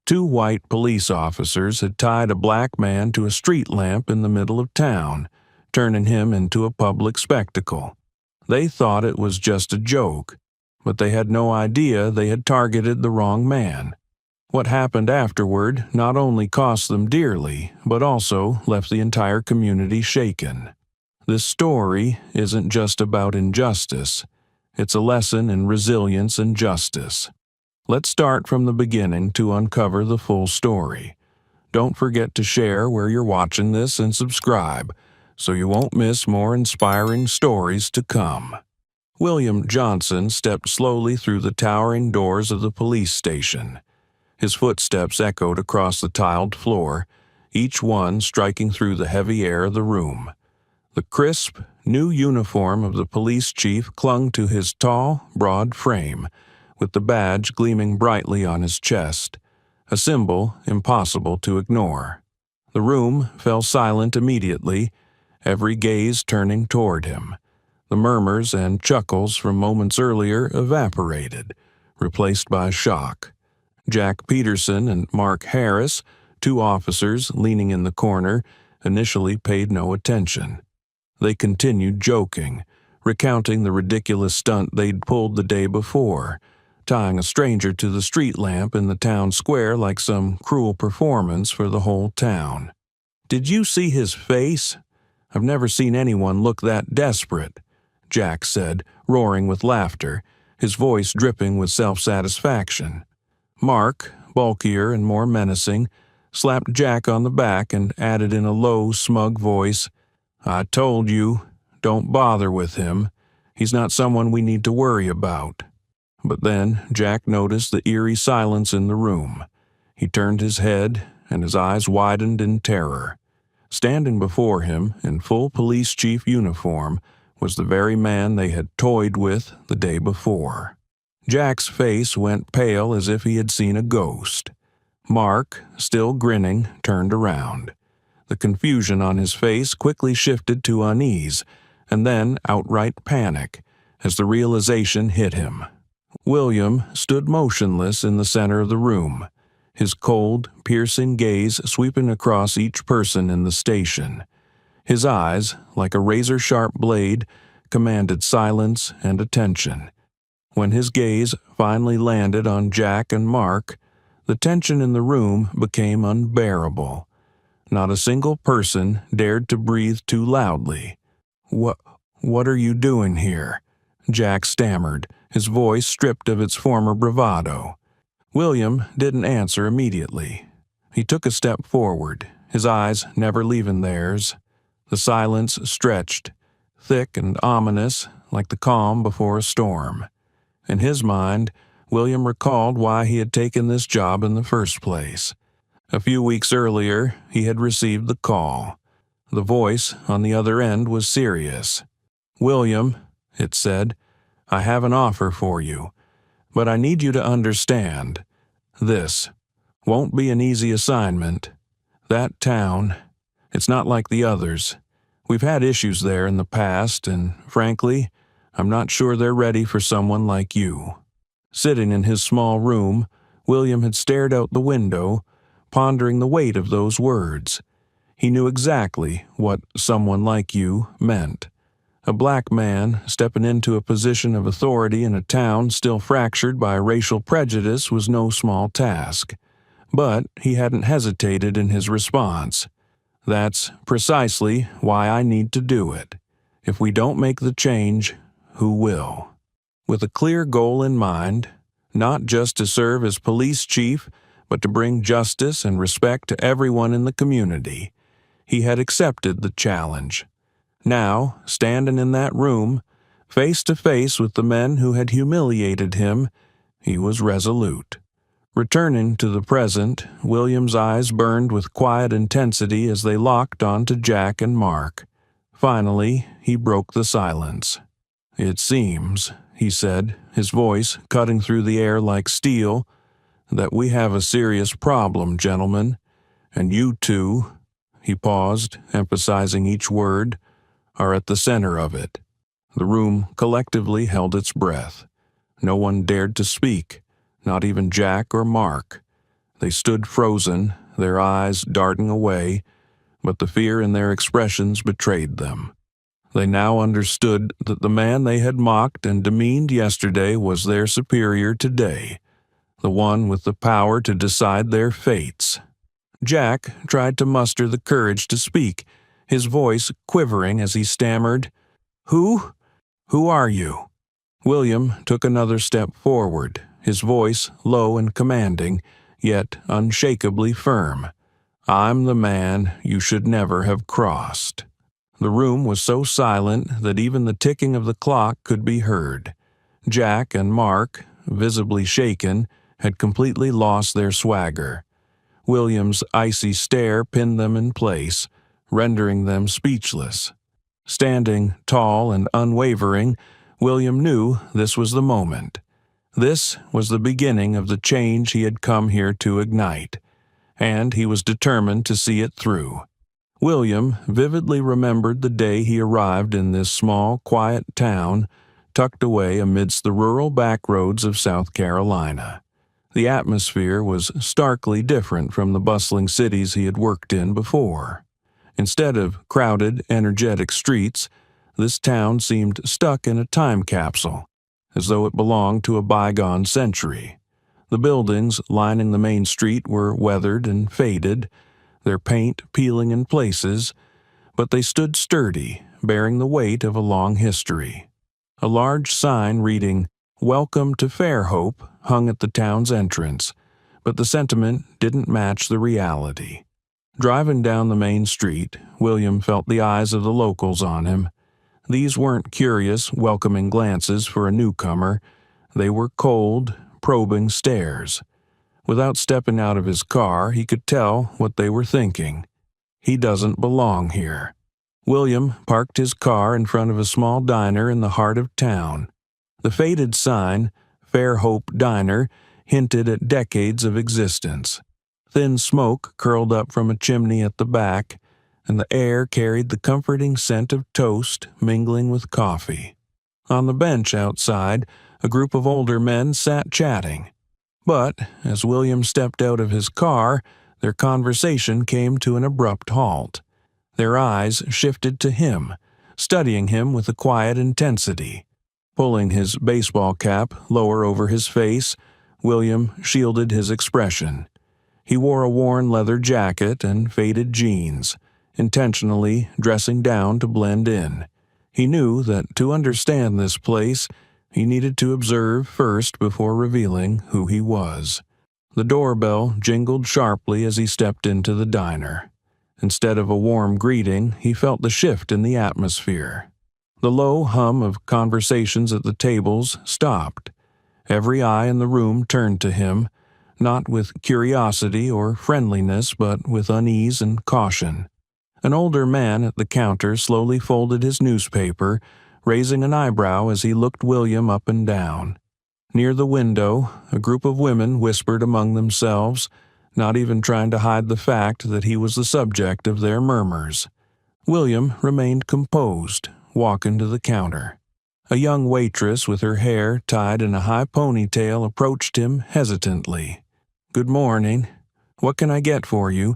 Two white police officers had tied a black man to a street lamp in the middle of town, turning him into a public spectacle. They thought it was just a joke, but they had no idea they had targeted the wrong man. What happened afterward not only cost them dearly, but also left the entire community shaken. This story isn't just about injustice. It's a lesson in resilience and justice. Let's start from the beginning to uncover the full story. Don't forget to share where you're watching this and subscribe, so you won't miss more inspiring stories to come. William Johnson stepped slowly through the towering doors of the police station. His footsteps echoed across the tiled floor, each one striking through the heavy air of the room. The crisp, new uniform of the police chief clung to his tall, broad frame, with the badge gleaming brightly on his chest, a symbol impossible to ignore. The room fell silent immediately, every gaze turning toward him. The murmurs and chuckles from moments earlier evaporated, replaced by shock. Jack Peterson and Mark Harris, two officers leaning in the corner, initially paid no attention. They continued joking, recounting the ridiculous stunt they'd pulled the day before, tying a stranger to the street lamp in the town square like some cruel performance for the whole town. "Did you see his face? I've never seen anyone look that desperate," Jack said, roaring with laughter, his voice dripping with self-satisfaction. Mark, bulkier and more menacing, slapped Jack on the back and added in a low, smug voice, "I told you, don't bother with him. He's not someone we need to worry about." But then Jack noticed the eerie silence in the room. He turned his head, and his eyes widened in terror. Standing before him, in full police chief uniform, was the very man they had toyed with the day before. Jack's face went pale as if he had seen a ghost. Mark, still grinning, turned around. The confusion on his face quickly shifted to unease, and then outright panic, as the realization hit him. William stood motionless in the center of the room, his cold, piercing gaze sweeping across each person in the station. His eyes, like a razor-sharp blade, commanded silence and attention. When his gaze finally landed on Jack and Mark, the tension in the room became unbearable. Not a single person dared to breathe too loudly. What are you doing here?" Jack stammered, his voice stripped of its former bravado. William didn't answer immediately. He took a step forward, his eyes never leaving theirs. The silence stretched, thick and ominous, like the calm before a storm. In his mind, William recalled why he had taken this job in the first place. A few weeks earlier, he had received the call. The voice on the other end was serious. "William," it said, "I have an offer for you, but I need you to understand. This won't be an easy assignment. That town, it's not like the others. We've had issues there in the past, and frankly, I'm not sure they're ready for someone like you." Sitting in his small room, William had stared out the window, pondering the weight of those words. He knew exactly what "someone like you" meant. A black man stepping into a position of authority in a town still fractured by racial prejudice was no small task. But he hadn't hesitated in his response. "That's precisely why I need to do it. If we don't make the change, who will?" With a clear goal in mind, not just to serve as police chief, but to bring justice and respect to everyone in the community, he had accepted the challenge. Now, standing in that room, face to face with the men who had humiliated him, he was resolute. Returning to the present, William's eyes burned with quiet intensity as they locked onto Jack and Mark. Finally, he broke the silence. "It seems," he said, his voice cutting through the air like steel, "that we have a serious problem, gentlemen, and you two," he paused, emphasizing each word, "are at the center of it." The room collectively held its breath. No one dared to speak, not even Jack or Mark. They stood frozen, their eyes darting away, but the fear in their expressions betrayed them. They now understood that the man they had mocked and demeaned yesterday was their superior today, the one with the power to decide their fates. Jack tried to muster the courage to speak, his voice quivering as he stammered, "Who? Who are you?" William took another step forward, his voice low and commanding, yet unshakably firm. "I'm the man you should never have crossed." The room was so silent that even the ticking of the clock could be heard. Jack and Mark, visibly shaken, had completely lost their swagger. William's icy stare pinned them in place, rendering them speechless. Standing tall and unwavering, William knew this was the moment. This was the beginning of the change he had come here to ignite, and he was determined to see it through. William vividly remembered the day he arrived in this small, quiet town, tucked away amidst the rural backroads of South Carolina. The atmosphere was starkly different from the bustling cities he had worked in before. Instead of crowded, energetic streets, this town seemed stuck in a time capsule, as though it belonged to a bygone century. The buildings lining the main street were weathered and faded, their paint peeling in places, but they stood sturdy, bearing the weight of a long history. A large sign reading, "Welcome to Fairhope," hung at the town's entrance, but the sentiment didn't match the reality. Driving down the main street, William felt the eyes of the locals on him. These weren't curious, welcoming glances for a newcomer. They were cold, probing stares. Without stepping out of his car, he could tell what they were thinking. He doesn't belong here. William parked his car in front of a small diner in the heart of town. The faded sign, Fairhope Diner, hinted at decades of existence. Thin smoke curled up from a chimney at the back, and the air carried the comforting scent of toast mingling with coffee. On the bench outside, a group of older men sat chatting. But, as William stepped out of his car, their conversation came to an abrupt halt. Their eyes shifted to him, studying him with a quiet intensity. Pulling his baseball cap lower over his face, William shielded his expression. He wore a worn leather jacket and faded jeans, intentionally dressing down to blend in. He knew that to understand this place, he needed to observe first before revealing who he was. The doorbell jingled sharply as he stepped into the diner. Instead of a warm greeting, he felt the shift in the atmosphere. The low hum of conversations at the tables stopped. Every eye in the room turned to him, not with curiosity or friendliness, but with unease and caution. An older man at the counter slowly folded his newspaper, raising an eyebrow as he looked William up and down. Near the window, a group of women whispered among themselves, not even trying to hide the fact that he was the subject of their murmurs. William remained composed, walking to the counter. A young waitress with her hair tied in a high ponytail approached him hesitantly. "Good morning. What can I get for you?"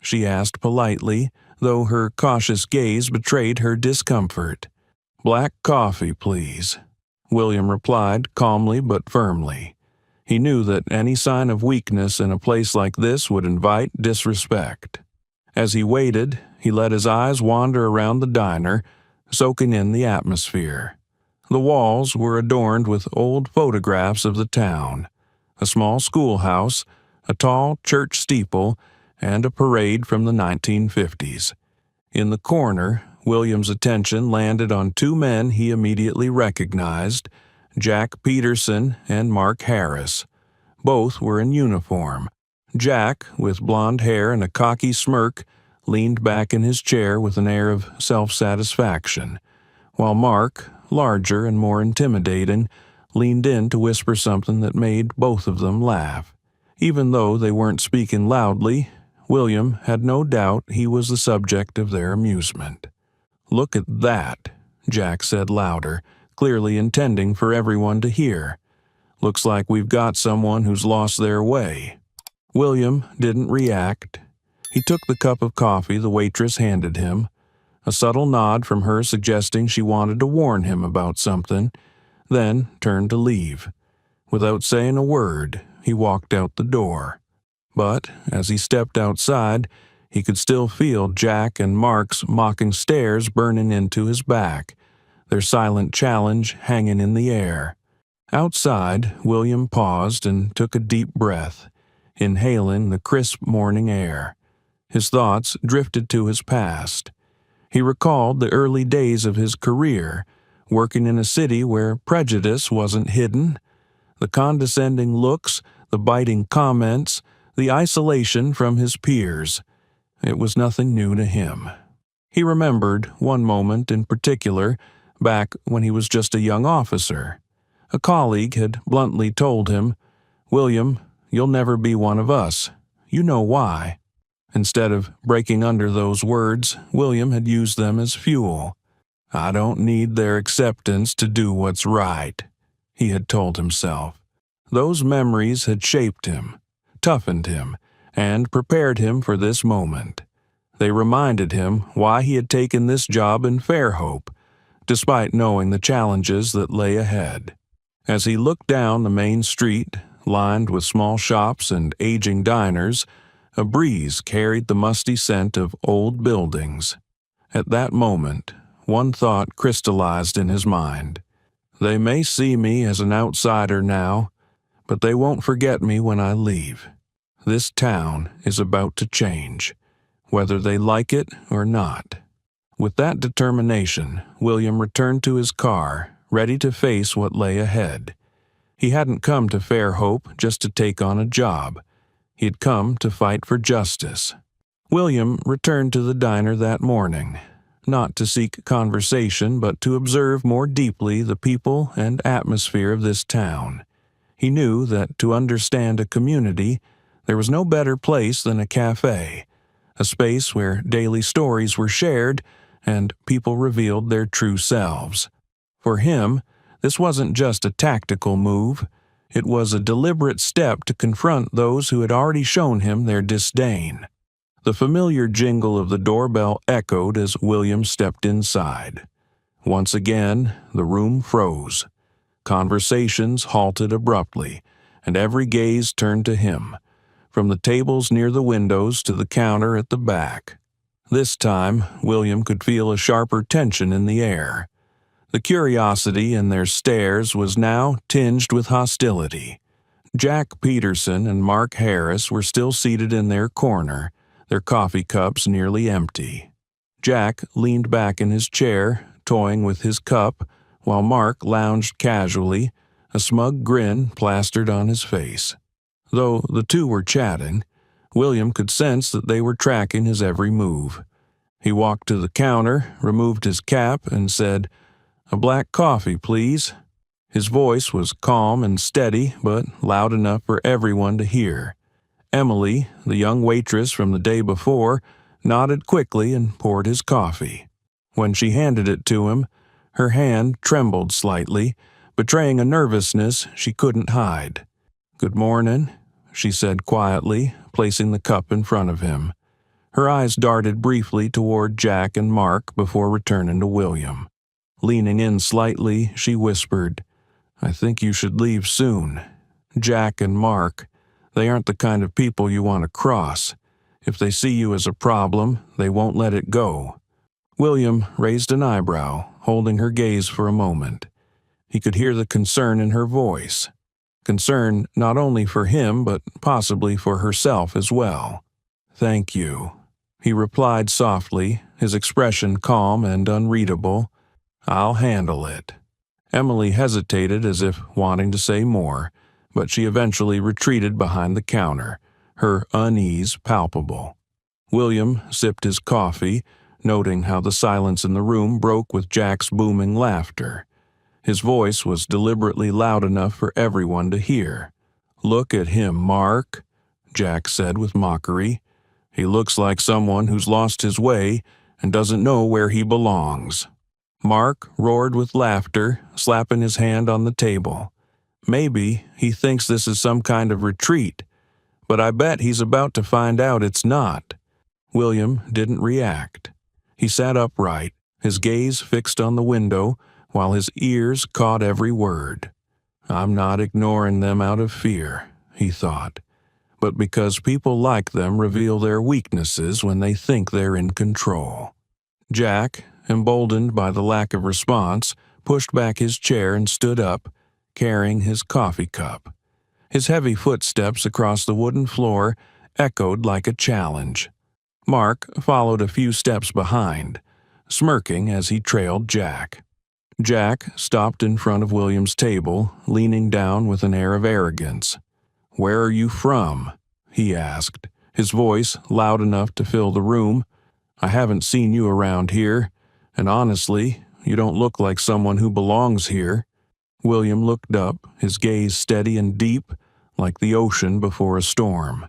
she asked politely, though her cautious gaze betrayed her discomfort. "Black coffee, please," William replied calmly but firmly. He knew that any sign of weakness in a place like this would invite disrespect. As he waited, he let his eyes wander around the diner, soaking in the atmosphere. The walls were adorned with old photographs of the town, a small schoolhouse, a tall church steeple, and a parade from the 1950s. In the corner, William's attention landed on two men he immediately recognized, Jack Peterson and Mark Harris. Both were in uniform. Jack, with blonde hair and a cocky smirk, leaned back in his chair with an air of self-satisfaction, while Mark, larger and more intimidating, leaned in to whisper something that made both of them laugh. Even though they weren't speaking loudly, William had no doubt he was the subject of their amusement. "Look at that," Jack said louder, clearly intending for everyone to hear. "Looks like we've got someone who's lost their way." William didn't react. He took the cup of coffee the waitress handed him, a subtle nod from her suggesting she wanted to warn him about something, then turned to leave. Without saying a word, he walked out the door. But as he stepped outside, he could still feel Jack and Mark's mocking stares burning into his back, their silent challenge hanging in the air. Outside, William paused and took a deep breath, inhaling the crisp morning air. His thoughts drifted to his past. He recalled the early days of his career, working in a city where prejudice wasn't hidden. The condescending looks, the biting comments, the isolation from his peers. It was nothing new to him. He remembered one moment in particular, back when he was just a young officer. A colleague had bluntly told him, "William, you'll never be one of us. You know why." Instead of breaking under those words, William had used them as fuel. "I don't need their acceptance to do what's right," he had told himself. Those memories had shaped him, toughened him, and prepared him for this moment. They reminded him why he had taken this job in Fairhope, despite knowing the challenges that lay ahead. As he looked down the main street, lined with small shops and aging diners, a breeze carried the musty scent of old buildings. At that moment, one thought crystallized in his mind. They may see me as an outsider now, but they won't forget me when I leave. This town is about to change, whether they like it or not. With that determination, William returned to his car, ready to face what lay ahead. He hadn't come to Fairhope just to take on a job. He had come to fight for justice. William returned to the diner that morning, not to seek conversation but to observe more deeply the people and atmosphere of this town. He knew that to understand a community, there was no better place than a cafe, a space where daily stories were shared and people revealed their true selves. For him, this wasn't just a tactical move. It was a deliberate step to confront those who had already shown him their disdain. The familiar jingle of the doorbell echoed as William stepped inside. Once again, the room froze. Conversations halted abruptly, and every gaze turned to him, from the tables near the windows to the counter at the back. This time, William could feel a sharper tension in the air. The curiosity in their stares was now tinged with hostility. Jack Peterson and Mark Harris were still seated in their corner, their coffee cups nearly empty. Jack leaned back in his chair, toying with his cup, while Mark lounged casually, a smug grin plastered on his face. Though the two were chatting, William could sense that they were tracking his every move. He walked to the counter, removed his cap, and said, "A black coffee, please." His voice was calm and steady, but loud enough for everyone to hear. Emily, the young waitress from the day before, nodded quickly and poured his coffee. When she handed it to him, her hand trembled slightly, betraying a nervousness she couldn't hide. "Good morning," she said quietly, placing the cup in front of him. Her eyes darted briefly toward Jack and Mark before returning to William. Leaning in slightly, she whispered, "I think you should leave soon. Jack and Mark, they aren't the kind of people you want to cross. If they see you as a problem, they won't let it go." William raised an eyebrow, holding her gaze for a moment. He could hear the concern in her voice. Concern not only for him, but possibly for herself as well. "Thank you," he replied softly, his expression calm and unreadable. "I'll handle it." Emily hesitated as if wanting to say more, but she eventually retreated behind the counter, her unease palpable. William sipped his coffee, noting how the silence in the room broke with Jack's booming laughter. His voice was deliberately loud enough for everyone to hear. "Look at him, Mark," Jack said with mockery. "He looks like someone who's lost his way and doesn't know where he belongs." Mark roared with laughter, slapping his hand on the table. "Maybe he thinks this is some kind of retreat. But I bet he's about to find out it's not." William didn't react. He sat upright, his gaze fixed on the window, while his ears caught every word. "I'm not ignoring them out of fear," he thought, "but because people like them reveal their weaknesses when they think they're in control." Jack, emboldened by the lack of response, pushed back his chair and stood up, carrying his coffee cup. His heavy footsteps across the wooden floor echoed like a challenge. Mark followed a few steps behind, smirking as he trailed Jack. Jack stopped in front of William's table, leaning down with an air of arrogance. "Where are you from?" he asked, his voice loud enough to fill the room. "I haven't seen you around here, and honestly, you don't look like someone who belongs here." William looked up, his gaze steady and deep, like the ocean before a storm.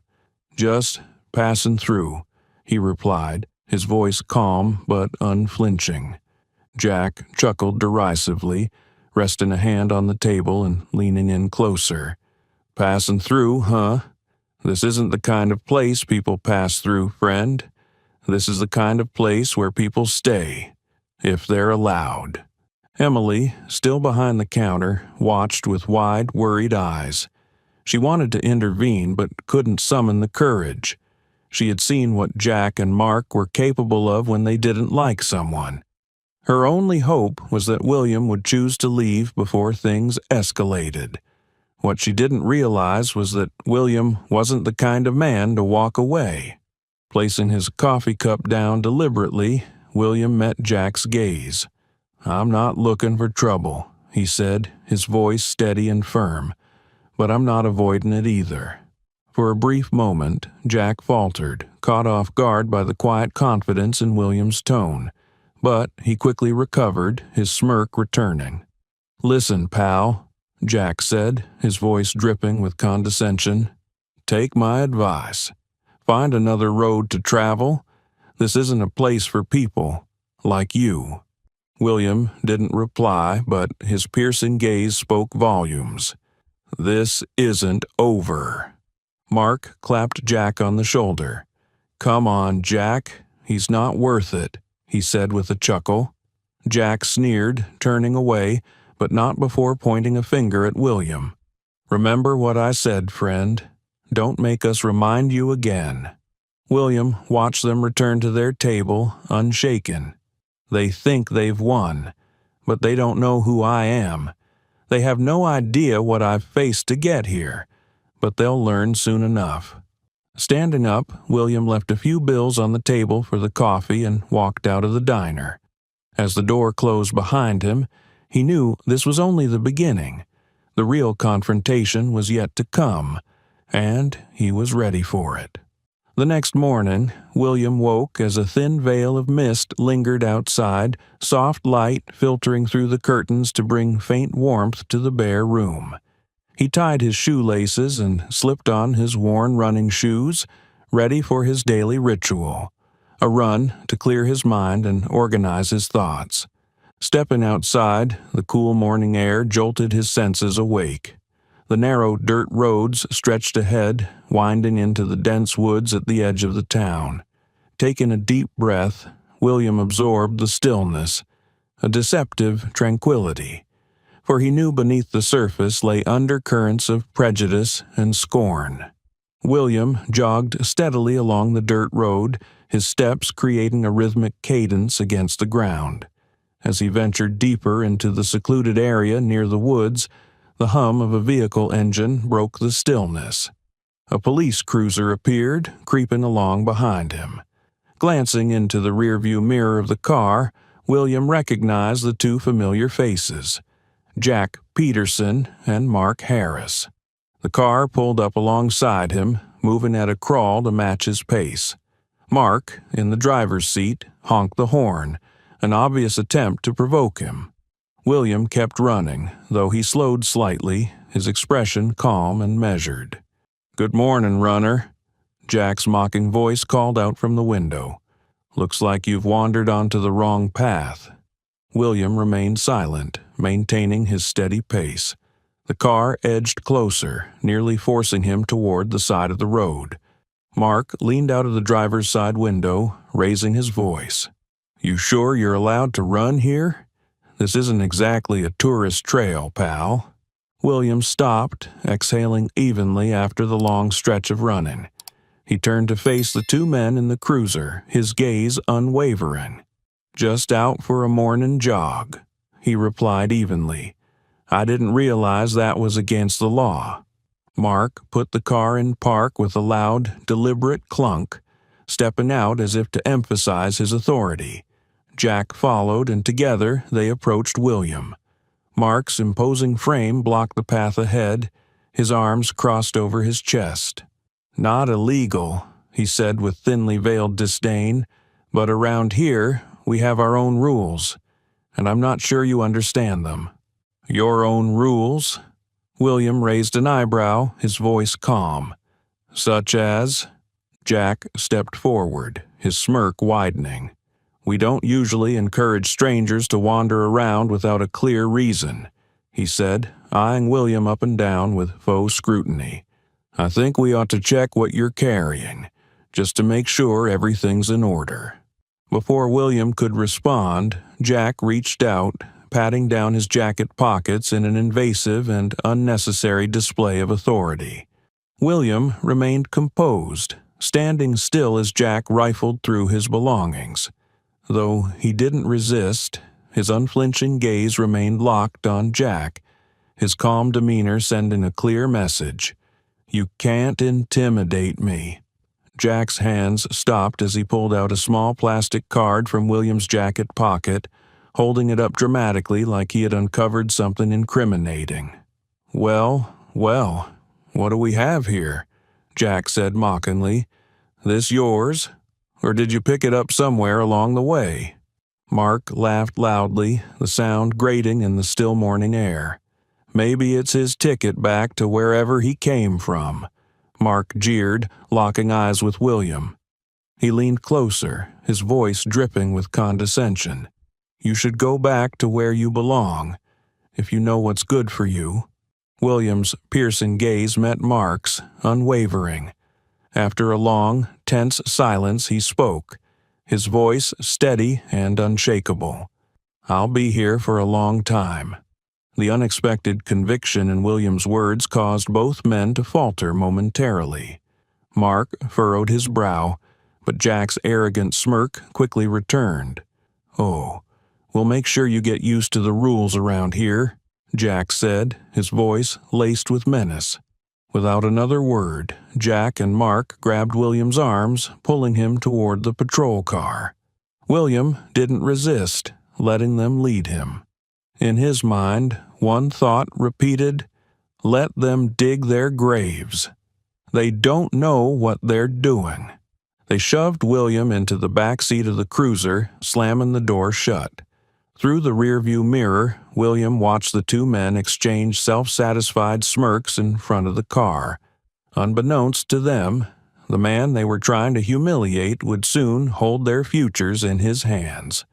"Just passing through," he replied, his voice calm but unflinching. Jack chuckled derisively, resting a hand on the table and leaning in closer. "Passing through, huh? This isn't the kind of place people pass through, friend. This is the kind of place where people stay, if they're allowed." Emily, still behind the counter, watched with wide, worried eyes. She wanted to intervene but couldn't summon the courage. She had seen what Jack and Mark were capable of when they didn't like someone. Her only hope was that William would choose to leave before things escalated. What she didn't realize was that William wasn't the kind of man to walk away. Placing his coffee cup down deliberately, William met Jack's gaze. "I'm not looking for trouble," he said, his voice steady and firm. "But I'm not avoiding it either." For a brief moment, Jack faltered, caught off guard by the quiet confidence in William's tone. But he quickly recovered, his smirk returning. "Listen, pal," Jack said, his voice dripping with condescension. "Take my advice. Find another road to travel. This isn't a place for people like you." William didn't reply, but his piercing gaze spoke volumes. "This isn't over." Mark clapped Jack on the shoulder. "Come on, Jack. He's not worth it," he said with a chuckle. Jack sneered, turning away, but not before pointing a finger at William. "Remember what I said, friend. Don't make us remind you again." William watched them return to their table, unshaken. "They think they've won, but they don't know who I am. They have no idea what I've faced to get here, but they'll learn soon enough." Standing up, William left a few bills on the table for the coffee and walked out of the diner. As the door closed behind him, he knew this was only the beginning. The real confrontation was yet to come, and he was ready for it. The next morning, William woke as a thin veil of mist lingered outside, soft light filtering through the curtains to bring faint warmth to the bare room. He tied his shoelaces and slipped on his worn running shoes, ready for his daily ritual, a run to clear his mind and organize his thoughts. Stepping outside, the cool morning air jolted his senses awake. The narrow dirt roads stretched ahead, winding into the dense woods at the edge of the town. Taking a deep breath, William absorbed the stillness, a deceptive tranquility, for he knew beneath the surface lay undercurrents of prejudice and scorn. William jogged steadily along the dirt road, his steps creating a rhythmic cadence against the ground. As he ventured deeper into the secluded area near the woods, the hum of a vehicle engine broke the stillness. A police cruiser appeared, creeping along behind him. Glancing into the rearview mirror of the car, William recognized the two familiar faces, Jack Peterson and Mark Harris. The car pulled up alongside him, moving at a crawl to match his pace. Mark, in the driver's seat, honked the horn, an obvious attempt to provoke him. William kept running, though he slowed slightly, his expression calm and measured. "Good morning, runner," Jack's mocking voice called out from the window. "Looks like you've wandered onto the wrong path." William remained silent, maintaining his steady pace. The car edged closer, nearly forcing him toward the side of the road. Mark leaned out of the driver's side window, raising his voice. "You sure you're allowed to run here? This isn't exactly a tourist trail, pal." William stopped, exhaling evenly after the long stretch of running. He turned to face the two men in the cruiser, his gaze unwavering. "Just out for a morning jog," he replied evenly. "I didn't realize that was against the law." Mark put the car in park with a loud, deliberate clunk, stepping out as if to emphasize his authority. Jack followed, and together they approached William. Mark's imposing frame blocked the path ahead, his arms crossed over his chest. "Not illegal," he said with thinly veiled disdain, "but around here we have our own rules, and I'm not sure you understand them." "Your own rules?" William raised an eyebrow, his voice calm. "Such as?" Jack stepped forward, his smirk widening. "We don't usually encourage strangers to wander around without a clear reason," he said, eyeing William up and down with faux scrutiny. "I think we ought to check what you're carrying, just to make sure everything's in order." Before William could respond, Jack reached out, patting down his jacket pockets in an invasive and unnecessary display of authority. William remained composed, standing still as Jack rifled through his belongings. Though he didn't resist, his unflinching gaze remained locked on Jack, his calm demeanor sending a clear message. "You can't intimidate me." Jack's hands stopped as he pulled out a small plastic card from William's jacket pocket, holding it up dramatically like he had uncovered something incriminating. Well, what do we have here?" Jack said mockingly. "This yours? Or did you pick it up somewhere along the way?" Mark laughed loudly, the sound grating in the still morning air. "Maybe it's his ticket back to wherever he came from," Mark jeered, locking eyes with William. He leaned closer, his voice dripping with condescension. "You should go back to where you belong, if you know what's good for you." William's piercing gaze met Mark's, unwavering. After a long, tense silence, he spoke, his voice steady and unshakable. "I'll be here for a long time." The unexpected conviction in William's words caused both men to falter momentarily. Mark furrowed his brow, but Jack's arrogant smirk quickly returned. "Oh, we'll make sure you get used to the rules around here," Jack said, his voice laced with menace. Without another word, Jack and Mark grabbed William's arms, pulling him toward the patrol car. William didn't resist, letting them lead him. In his mind, one thought repeated, "Let them dig their graves. They don't know what they're doing." They shoved William into the back seat of the cruiser, slamming the door shut. Through the rearview mirror, William watched the two men exchange self-satisfied smirks in front of the car. Unbeknownst to them, the man they were trying to humiliate would soon hold their futures in his hands.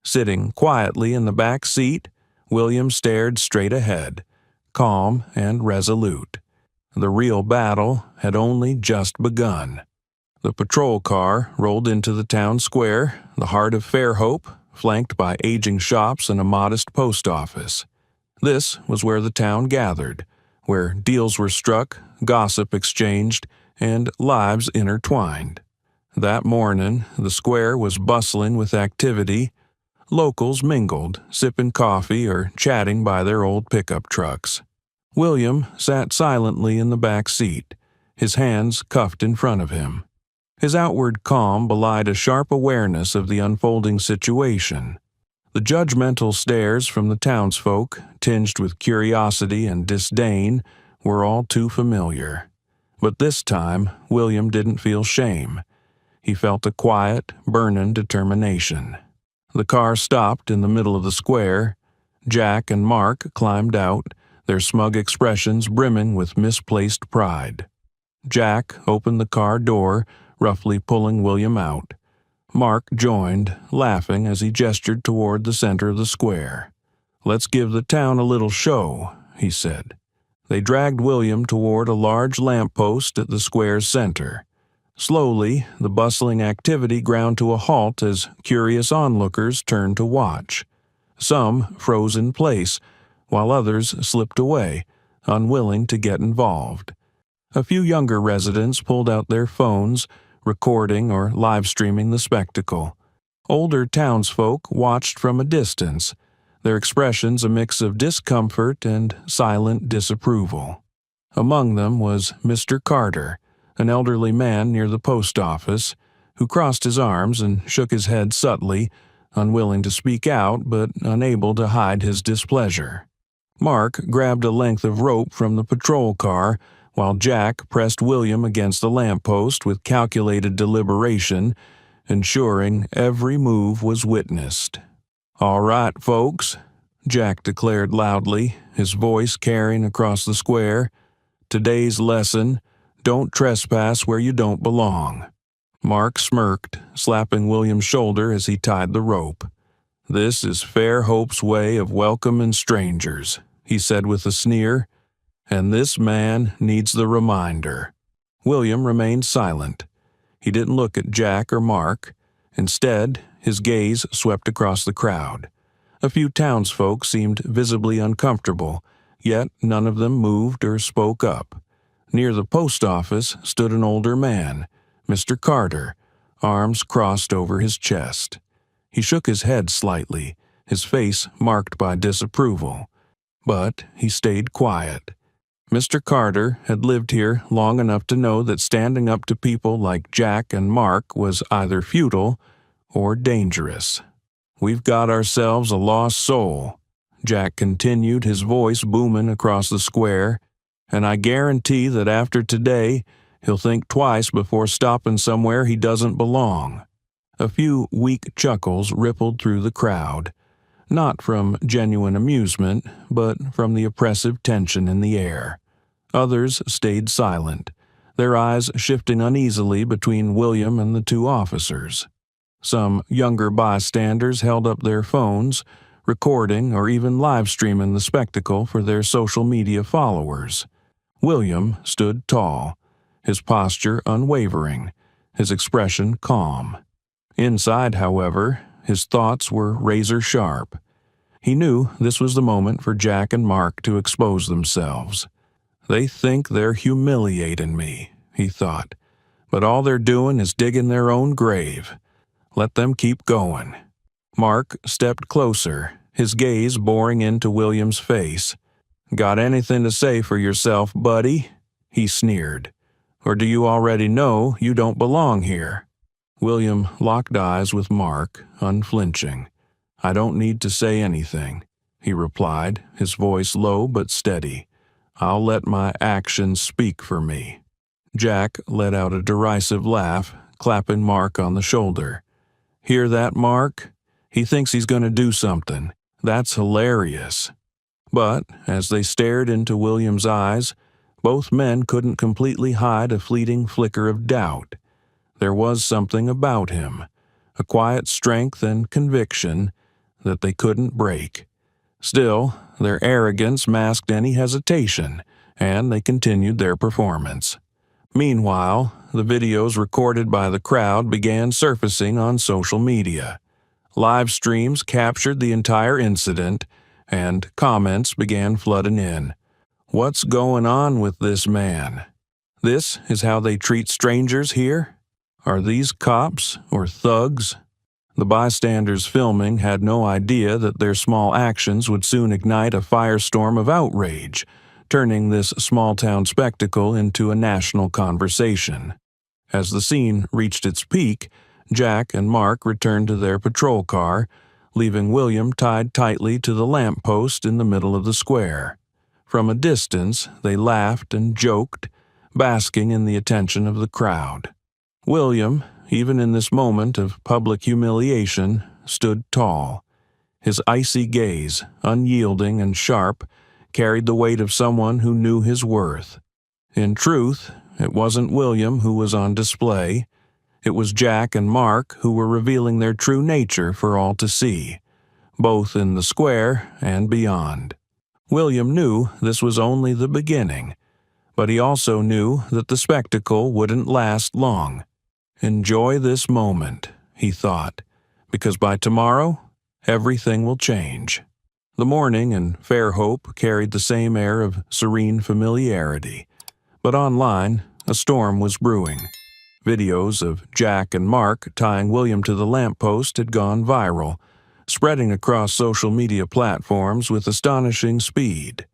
Sitting quietly in the back seat, William stared straight ahead, calm and resolute. The real battle had only just begun. The patrol car rolled into the town square, the heart of Fairhope, flanked by aging shops and a modest post office. This was where the town gathered, where deals were struck, gossip exchanged, and lives intertwined. That morning, the square was bustling with activity. Locals mingled, sipping coffee or chatting by their old pickup trucks. William sat silently in the back seat, his hands cuffed in front of him. His outward calm belied a sharp awareness of the unfolding situation. The judgmental stares from the townsfolk, tinged with curiosity and disdain, were all too familiar. But this time, William didn't feel shame. He felt a quiet, burning determination. The car stopped in the middle of the square. Jack and Mark climbed out, their smug expressions brimming with misplaced pride. Jack opened the car door, roughly pulling William out. Mark joined, laughing as he gestured toward the center of the square. "Let's give the town a little show," he said. They dragged William toward a large lamppost at the square's center. Slowly, the bustling activity ground to a halt as curious onlookers turned to watch. Some froze in place, while others slipped away, unwilling to get involved. A few younger residents pulled out their phones, recording or live-streaming the spectacle. Older townsfolk watched from a distance, their expressions a mix of discomfort and silent disapproval. Among them was Mr. Carter, an elderly man near the post office, who crossed his arms and shook his head subtly, unwilling to speak out but unable to hide his displeasure. Mark grabbed a length of rope from the patrol car, while Jack pressed William against the lamppost with calculated deliberation, ensuring every move was witnessed. "All right, folks," Jack declared loudly, his voice carrying across the square. "Today's lesson: don't trespass where you don't belong." Mark smirked, slapping William's shoulder as he tied the rope. "This is Fairhope's way of welcoming strangers," he said with a sneer, "and this man needs the reminder." William remained silent. He didn't look at Jack or Mark. Instead, his gaze swept across the crowd. A few townsfolk seemed visibly uncomfortable, yet none of them moved or spoke up. Near the post office stood an older man, Mr. Carter, arms crossed over his chest. He shook his head slightly, his face marked by disapproval. But he stayed quiet. Mr. Carter had lived here long enough to know that standing up to people like Jack and Mark was either futile or dangerous. "We've got ourselves a lost soul," Jack continued, his voice booming across the square, "and I guarantee that after today, he'll think twice before stopping somewhere he doesn't belong." A few weak chuckles rippled through the crowd, not from genuine amusement, but from the oppressive tension in the air. Others stayed silent, their eyes shifting uneasily between William and the two officers. Some younger bystanders held up their phones, recording or even live-streaming the spectacle for their social media followers. William stood tall, his posture unwavering, his expression calm. Inside, however, his thoughts were razor-sharp. He knew this was the moment for Jack and Mark to expose themselves. "They think they're humiliating me," he thought, "but all they're doing is digging their own grave. Let them keep going." Mark stepped closer, his gaze boring into William's face. "Got anything to say for yourself, buddy?" he sneered. "Or do you already know you don't belong here?" William locked eyes with Mark, unflinching. "I don't need to say anything," he replied, his voice low but steady. "I'll let my actions speak for me." Jack let out a derisive laugh, clapping Mark on the shoulder. "Hear that, Mark? He thinks he's going to do something. That's hilarious." But as they stared into William's eyes, both men couldn't completely hide a fleeting flicker of doubt. There was something about him, a quiet strength and conviction that they couldn't break. Still, their arrogance masked any hesitation, and they continued their performance. Meanwhile, the videos recorded by the crowd began surfacing on social media. Live streams captured the entire incident, and comments began flooding in. "What's going on with this man? This is how they treat strangers here? Are these cops or thugs?" The bystanders filming had no idea that their small actions would soon ignite a firestorm of outrage, turning this small-town spectacle into a national conversation. As the scene reached its peak, Jack and Mark returned to their patrol car, leaving William tied tightly to the lamppost in the middle of the square. From a distance, they laughed and joked, basking in the attention of the crowd. William, even in this moment of public humiliation, stood tall. His icy gaze, unyielding and sharp, carried the weight of someone who knew his worth. In truth, it wasn't William who was on display. It was Jack and Mark who were revealing their true nature for all to see, both in the square and beyond. William knew this was only the beginning, but he also knew that the spectacle wouldn't last long. Enjoy this moment, he thought, because by tomorrow, everything will change. The morning in Fairhope carried the same air of serene familiarity, but online, a storm was brewing. Videos of Jack and Mark tying William to the lamppost had gone viral, spreading across social media platforms with astonishing speed.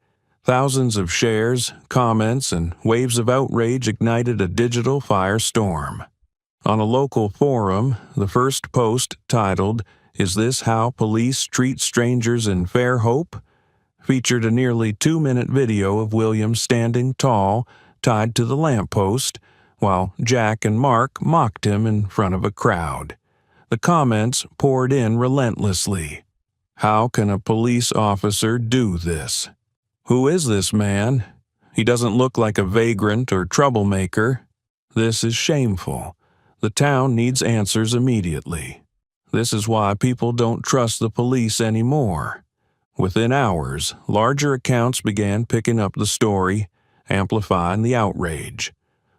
Thousands of shares, comments, and waves of outrage ignited a digital firestorm. On a local forum, the first post, titled, "Is This How Police Treat Strangers in Fairhope?" featured a nearly 2-minute video of William standing tall, tied to the lamppost, while Jack and Mark mocked him in front of a crowd. The comments poured in relentlessly. How can a police officer do this? Who is this man? He doesn't look like a vagrant or troublemaker. This is shameful. The town needs answers immediately. This is why people don't trust the police anymore. Within hours, larger accounts began picking up the story, amplifying the outrage.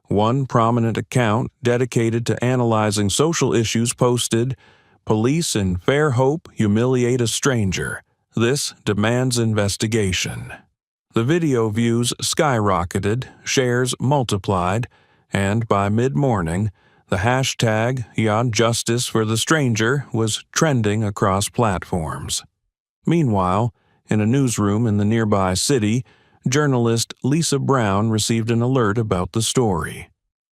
One prominent account dedicated to analyzing social issues posted, "Police in Fairhope humiliate a stranger. This demands investigation." The video views skyrocketed, shares multiplied, and by mid-morning, the hashtag #YaJustice for the Stranger was trending across platforms. Meanwhile, in a newsroom in the nearby city, journalist Lisa Brown received an alert about the story.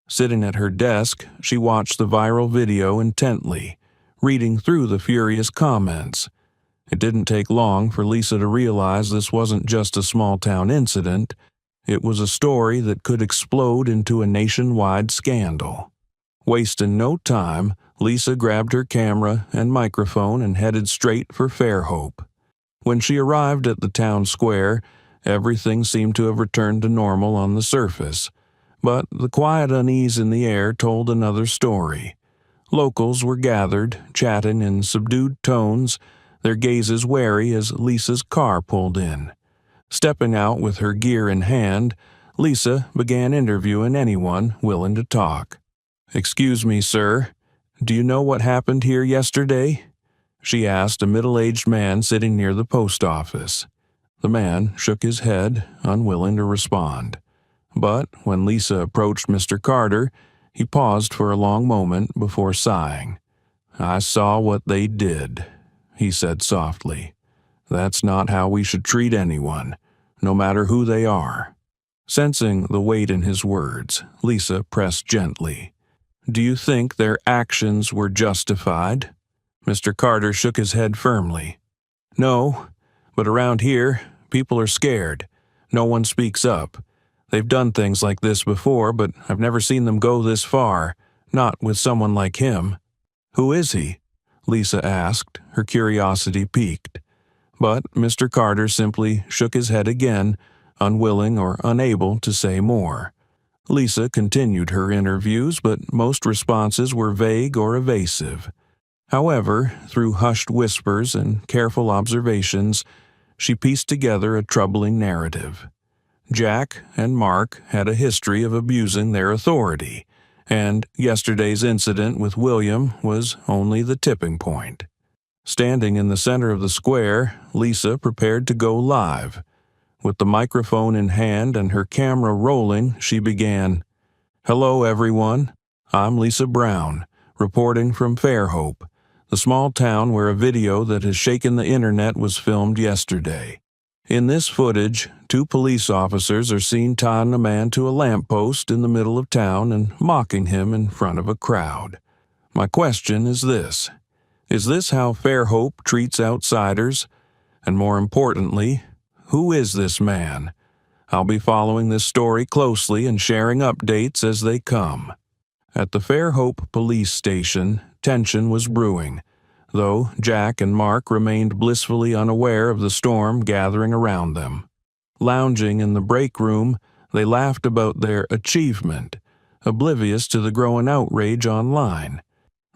Sitting at her desk, she watched the viral video intently, reading through the furious comments. It didn't take long for Lisa to realize this wasn't just a small-town incident. It was a story that could explode into a nationwide scandal. Wasting no time, Lisa grabbed her camera and microphone and headed straight for Fairhope. When she arrived at the town square, everything seemed to have returned to normal on the surface. But the quiet unease in the air told another story. Locals were gathered, chatting in subdued tones, their gazes wary as Lisa's car pulled in. Stepping out with her gear in hand, Lisa began interviewing anyone willing to talk. "Excuse me, sir. Do you know what happened here yesterday?" she asked a middle-aged man sitting near the post office. The man shook his head, unwilling to respond. But when Lisa approached Mr. Carter, he paused for a long moment before sighing. "I saw what they did," he said softly. "That's not how we should treat anyone, no matter who they are." Sensing the weight in his words, Lisa pressed gently. "Do you think their actions were justified?" Mr. Carter shook his head firmly. "No, but around here, people are scared. No one speaks up. They've done things like this before, but I've never seen them go this far, not with someone like him." "Who is he?" Lisa asked, her curiosity piqued. But Mr. Carter simply shook his head again, unwilling or unable to say more. Lisa continued her interviews, but most responses were vague or evasive. However, through hushed whispers and careful observations, she pieced together a troubling narrative. Jack and Mark had a history of abusing their authority, and yesterday's incident with William was only the tipping point. Standing in the center of the square, Lisa prepared to go live. With the microphone in hand and her camera rolling, she began, "Hello, everyone. I'm Lisa Brown, reporting from Fairhope, the small town where a video that has shaken the internet was filmed yesterday. In this footage, 2 police officers are seen tying a man to a lamppost in the middle of town and mocking him in front of a crowd. My question is this: is this how Fairhope treats outsiders? And more importantly, who is this man? I'll be following this story closely and sharing updates as they come." At the Fairhope police station, tension was brewing, though Jack and Mark remained blissfully unaware of the storm gathering around them. Lounging in the break room, they laughed about their achievement, oblivious to the growing outrage online.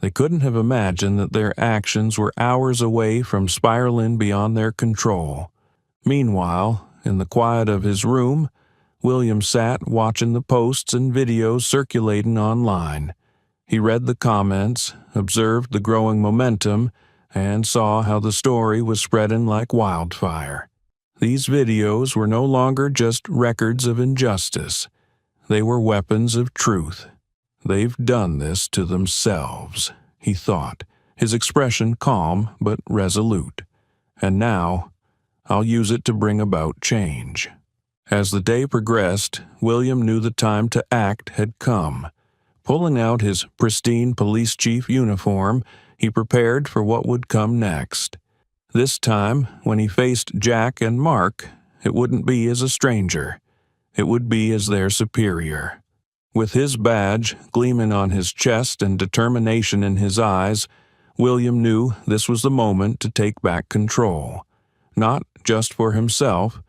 They couldn't have imagined that their actions were hours away from spiraling beyond their control. Meanwhile, in the quiet of his room, William sat watching the posts and videos circulating online. He read the comments, observed the growing momentum, and saw how the story was spreading like wildfire. These videos were no longer just records of injustice. They were weapons of truth. "They've done this to themselves," he thought, his expression calm but resolute. "And now, I'll use it to bring about change." As the day progressed, William knew the time to act had come. Pulling out his pristine police chief uniform, he prepared for what would come next. This time, when he faced Jack and Mark, it wouldn't be as a stranger. It would be as their superior. With his badge gleaming on his chest and determination in his eyes, William knew this was the moment to take back control. Not just for himself,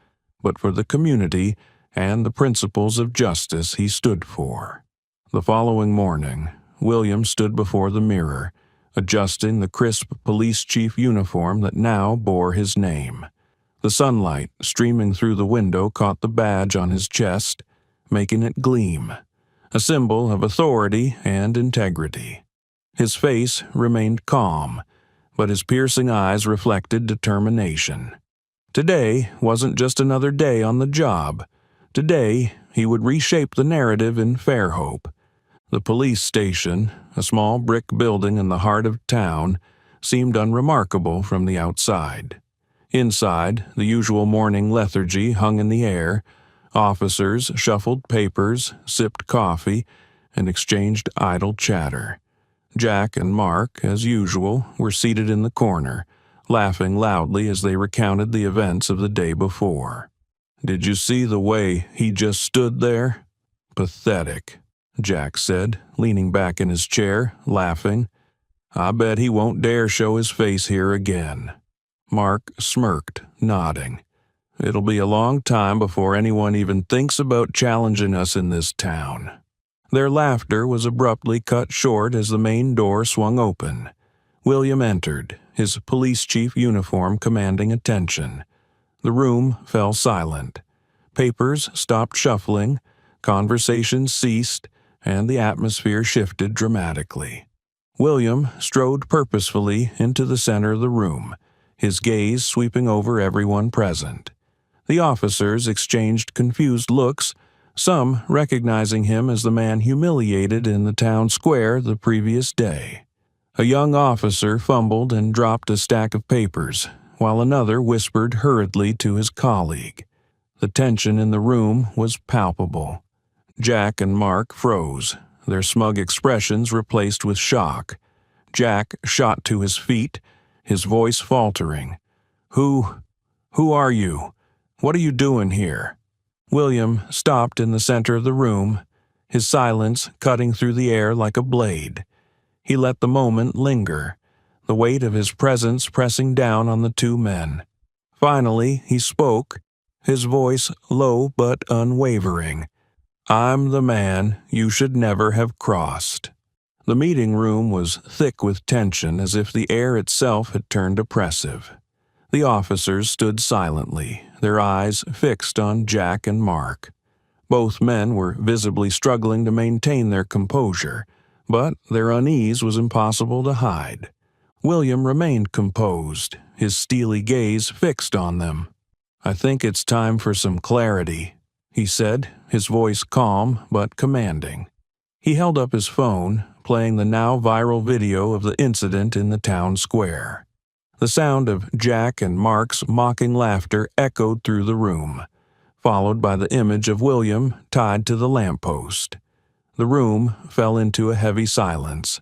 but for the community and the principles of justice he stood for. The following morning, William stood before the mirror, adjusting the crisp police chief uniform that now bore his name. The sunlight streaming through the window caught the badge on his chest, making it gleam, a symbol of authority and integrity. His face remained calm, but his piercing eyes reflected determination. Today wasn't just another day on the job. Today, he would reshape the narrative in Fairhope. The police station, a small brick building in the heart of town, seemed unremarkable from the outside. Inside, the usual morning lethargy hung in the air. Officers shuffled papers, sipped coffee, and exchanged idle chatter. Jack and Mark, as usual, were seated in the corner, laughing loudly as they recounted the events of the day before. "Did you see the way he just stood there? Pathetic," Jack said, leaning back in his chair, laughing. "I bet he won't dare show his face here again." Mark smirked, nodding. "It'll be a long time before anyone even thinks about challenging us in this town." Their laughter was abruptly cut short as the main door swung open. William entered, his police chief uniform commanding attention. The room fell silent. Papers stopped shuffling, conversations ceased, and the atmosphere shifted dramatically. William strode purposefully into the center of the room, his gaze sweeping over everyone present. The officers exchanged confused looks, some recognizing him as the man humiliated in the town square the previous day. A young officer fumbled and dropped a stack of papers, while another whispered hurriedly to his colleague. The tension in the room was palpable. Jack and Mark froze, their smug expressions replaced with shock. Jack shot to his feet, his voice faltering. Who are you? What are you doing here?" William stopped in the center of the room, his silence cutting through the air like a blade. He let the moment linger, the weight of his presence pressing down on the two men. Finally, he spoke, his voice low but unwavering. "I'm the man you should never have crossed." The meeting room was thick with tension, as if the air itself had turned oppressive. The officers stood silently, their eyes fixed on Jack and Mark. Both men were visibly struggling to maintain their composure, but their unease was impossible to hide. William remained composed, his steely gaze fixed on them. "I think it's time for some clarity," he said, his voice calm but commanding. He held up his phone, playing the now viral video of the incident in the town square. The sound of Jack and Mark's mocking laughter echoed through the room, followed by the image of William tied to the lamppost. The room fell into a heavy silence.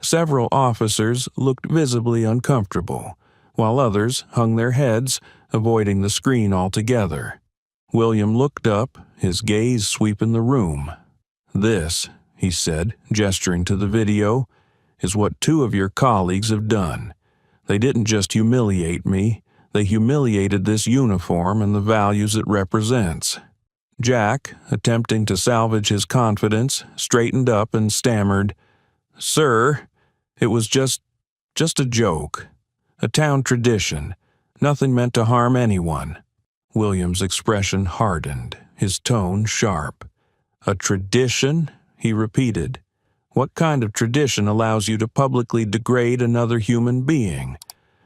Several officers looked visibly uncomfortable, while others hung their heads, avoiding the screen altogether. William looked up, his gaze sweeping the room. "This," he said, gesturing to the video, "is what two of your colleagues have done. They didn't just humiliate me, they humiliated this uniform and the values it represents." Jack, attempting to salvage his confidence, straightened up and stammered, "Sir, it was just a joke. A town tradition. Nothing meant to harm anyone." William's expression hardened, his tone sharp. "A tradition?" he repeated. "What kind of tradition allows you to publicly degrade another human being,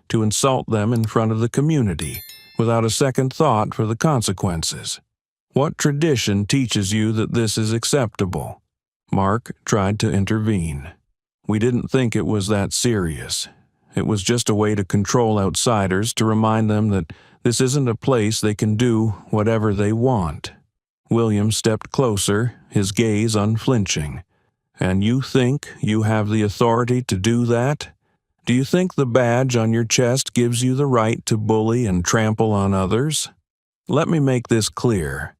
to insult them in front of the community, without a second thought for the consequences? What tradition teaches you that this is acceptable?" Mark tried to intervene. "We didn't think it was that serious. It was just a way to control outsiders, to remind them that this isn't a place they can do whatever they want." William stepped closer, his gaze unflinching. "And you think you have the authority to do that? Do you think the badge on your chest gives you the right to bully and trample on others? Let me make this clear.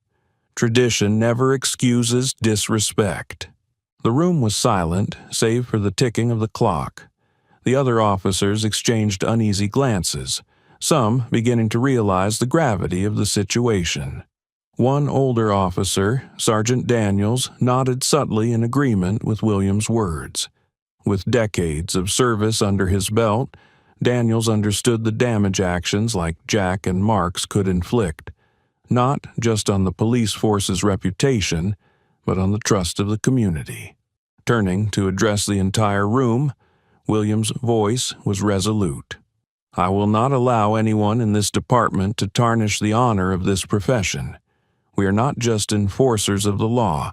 Tradition never excuses disrespect." The room was silent, save for the ticking of the clock. The other officers exchanged uneasy glances, some beginning to realize the gravity of the situation. One older officer, Sergeant Daniels, nodded subtly in agreement with William's words. With decades of service under his belt, Daniels understood the damage actions like Jack and Mark's could inflict, not just on the police force's reputation, but on the trust of the community. Turning to address the entire room, William's voice was resolute. "I will not allow anyone in this department to tarnish the honor of this profession. We are not just enforcers of the law.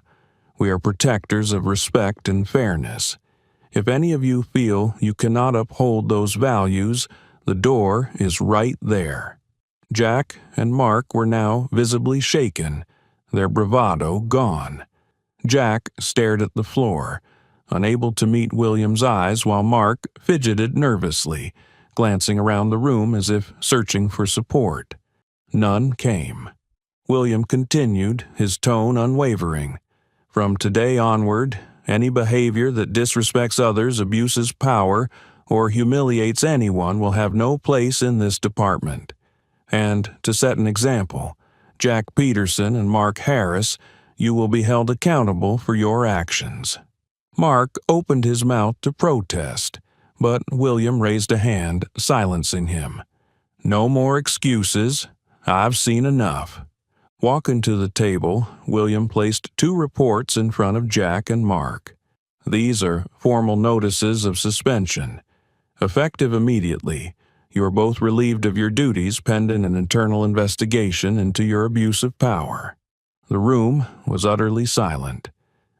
We are protectors of respect and fairness. If any of you feel you cannot uphold those values, the door is right there." Jack and Mark were now visibly shaken, their bravado gone. Jack stared at the floor, unable to meet William's eyes, while Mark fidgeted nervously, glancing around the room as if searching for support. None came. William continued, his tone unwavering. "From today onward, any behavior that disrespects others, abuses power, or humiliates anyone will have no place in this department. And to set an example, Jack Peterson and Mark Harris, you will be held accountable for your actions." Mark opened his mouth to protest, but William raised a hand, silencing him. "No more excuses. I've seen enough." Walking to the table, William placed 2 reports in front of Jack and Mark. "These are formal notices of suspension. Effective immediately, you are both relieved of your duties pending an internal investigation into your abuse of power." The room was utterly silent.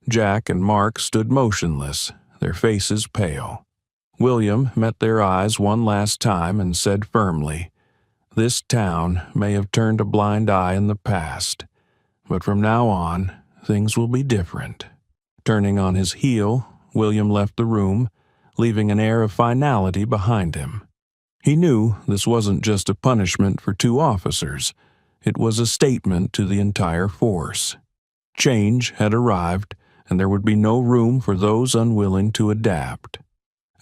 Jack and Mark stood motionless, their faces pale. William met their eyes one last time and said firmly, "This town may have turned a blind eye in the past, but from now on, things will be different." Turning on his heel, William left the room, leaving an air of finality behind him. He knew this wasn't just a punishment for 2 officers. It was a statement to the entire force. Change had arrived, and there would be no room for those unwilling to adapt.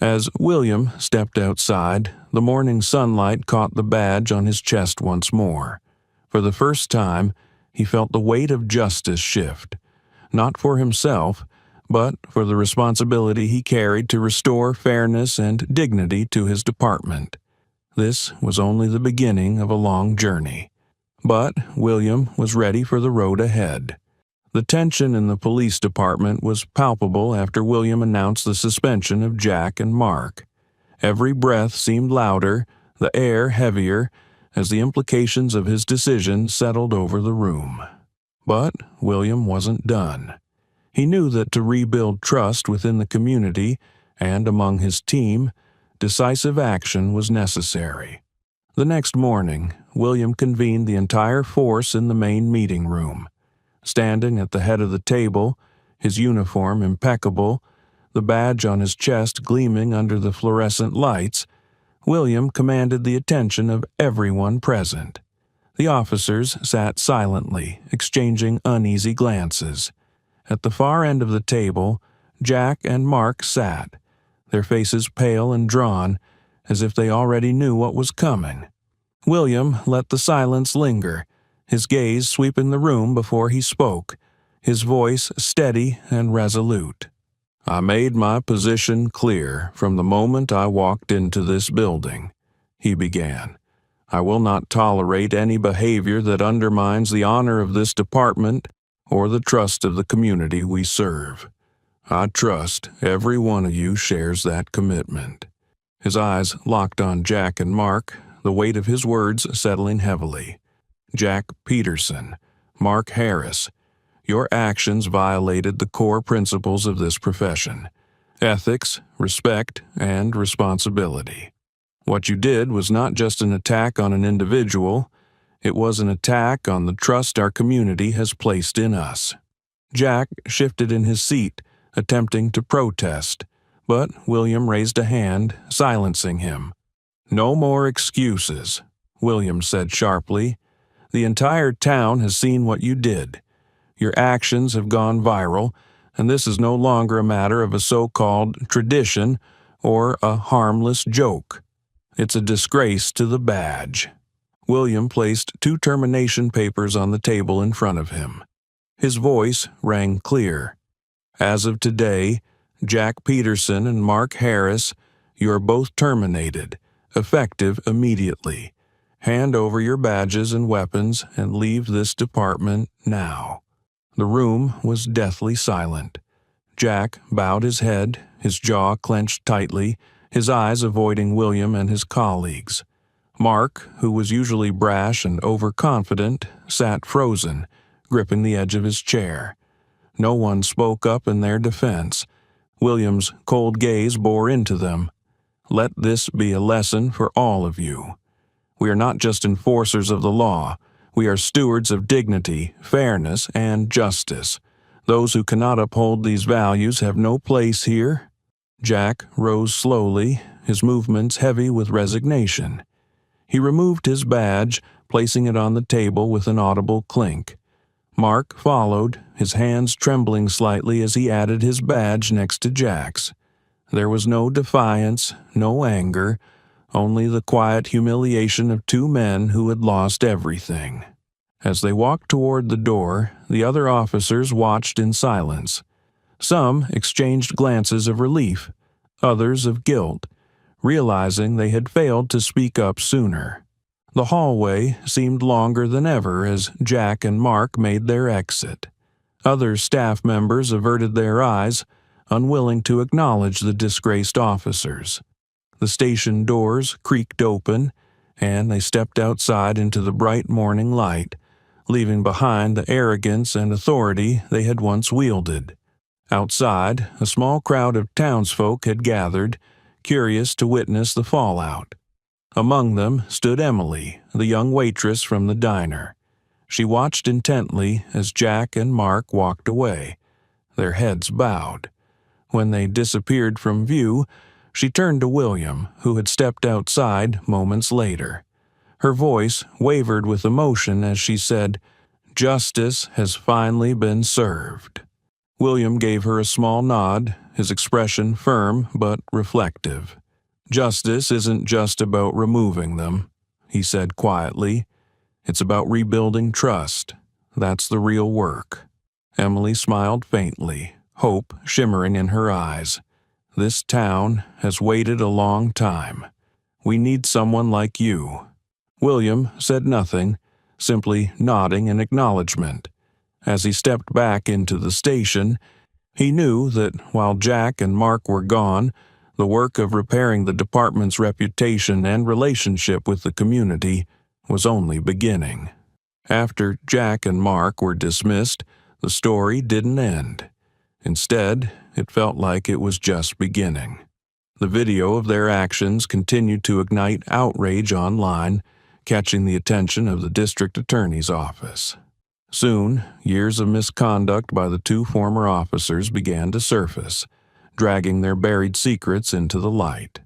As William stepped outside, the morning sunlight caught the badge on his chest once more. For the first time, he felt the weight of justice shift, not for himself, but for the responsibility he carried to restore fairness and dignity to his department. This was only the beginning of a long journey. But William was ready for the road ahead. The tension in the police department was palpable after William announced the suspension of Jack and Mark. Every breath seemed louder, the air heavier, as the implications of his decision settled over the room. But William wasn't done. He knew that to rebuild trust within the community and among his team, decisive action was necessary. The next morning, William convened the entire force in the main meeting room. Standing at the head of the table, his uniform impeccable, the badge on his chest gleaming under the fluorescent lights, William commanded the attention of everyone present. The officers sat silently, exchanging uneasy glances. At the far end of the table, Jack and Mark sat, their faces pale and drawn, as if they already knew what was coming. William let the silence linger, his gaze sweeping the room before he spoke, his voice steady and resolute. "I made my position clear from the moment I walked into this building," he began. I will not tolerate any behavior that undermines the honor of this department or the trust of the community we serve. I trust every one of you shares that commitment." His eyes locked on Jack and Mark, the weight of his words settling heavily. "Jack Peterson, Mark Harris, your actions violated the core principles of this profession: ethics, respect, and responsibility. What you did was not just an attack on an individual, it was an attack on the trust our community has placed in us." Jack shifted in his seat, attempting to protest, but William raised a hand, silencing him. "No more excuses," William said sharply. "The entire town has seen what you did. Your actions have gone viral, and this is no longer a matter of a so-called tradition or a harmless joke. It's a disgrace to the badge." William placed 2 termination papers on the table in front of him. His voice rang clear. "As of today, Jack Peterson and Mark Harris, you are both terminated, effective immediately. Hand over your badges and weapons and leave this department now." The room was deathly silent. Jack bowed his head, his jaw clenched tightly, his eyes avoiding William and his colleagues. Mark, who was usually brash and overconfident, sat frozen, gripping the edge of his chair. No one spoke up in their defense. William's cold gaze bore into them. "Let this be a lesson for all of you. We are not just enforcers of the law. We are stewards of dignity, fairness, and justice. Those who cannot uphold these values have no place here." Jack rose slowly, his movements heavy with resignation. He removed his badge, placing it on the table with an audible clink. Mark followed, his hands trembling slightly as he added his badge next to Jack's. There was no defiance, no anger, only the quiet humiliation of 2 men who had lost everything. As they walked toward the door, the other officers watched in silence. Some exchanged glances of relief, others of guilt, realizing they had failed to speak up sooner. The hallway seemed longer than ever as Jack and Mark made their exit. Other staff members averted their eyes, unwilling to acknowledge the disgraced officers. The station doors creaked open, and they stepped outside into the bright morning light, leaving behind the arrogance and authority they had once wielded. Outside, a small crowd of townsfolk had gathered, curious to witness the fallout. Among them stood Emily, the young waitress from the diner. She watched intently as Jack and Mark walked away, their heads bowed. When they disappeared from view, she turned to William, who had stepped outside moments later. Her voice wavered with emotion as she said, "Justice has finally been served." William gave her a small nod, his expression firm but reflective. "Justice isn't just about removing them," he said quietly. "It's about rebuilding trust. That's the real work." Emily smiled faintly, hope shimmering in her eyes. "This town has waited a long time. We need someone like you." William said nothing, simply nodding in acknowledgement. As he stepped back into the station, he knew that while Jack and Mark were gone, the work of repairing the department's reputation and relationship with the community was only beginning. After Jack and Mark were dismissed, the story didn't end. Instead, it felt like it was just beginning. The video of their actions continued to ignite outrage online, catching the attention of the district attorney's office. Soon, years of misconduct by the 2 former officers began to surface, dragging their buried secrets into the light.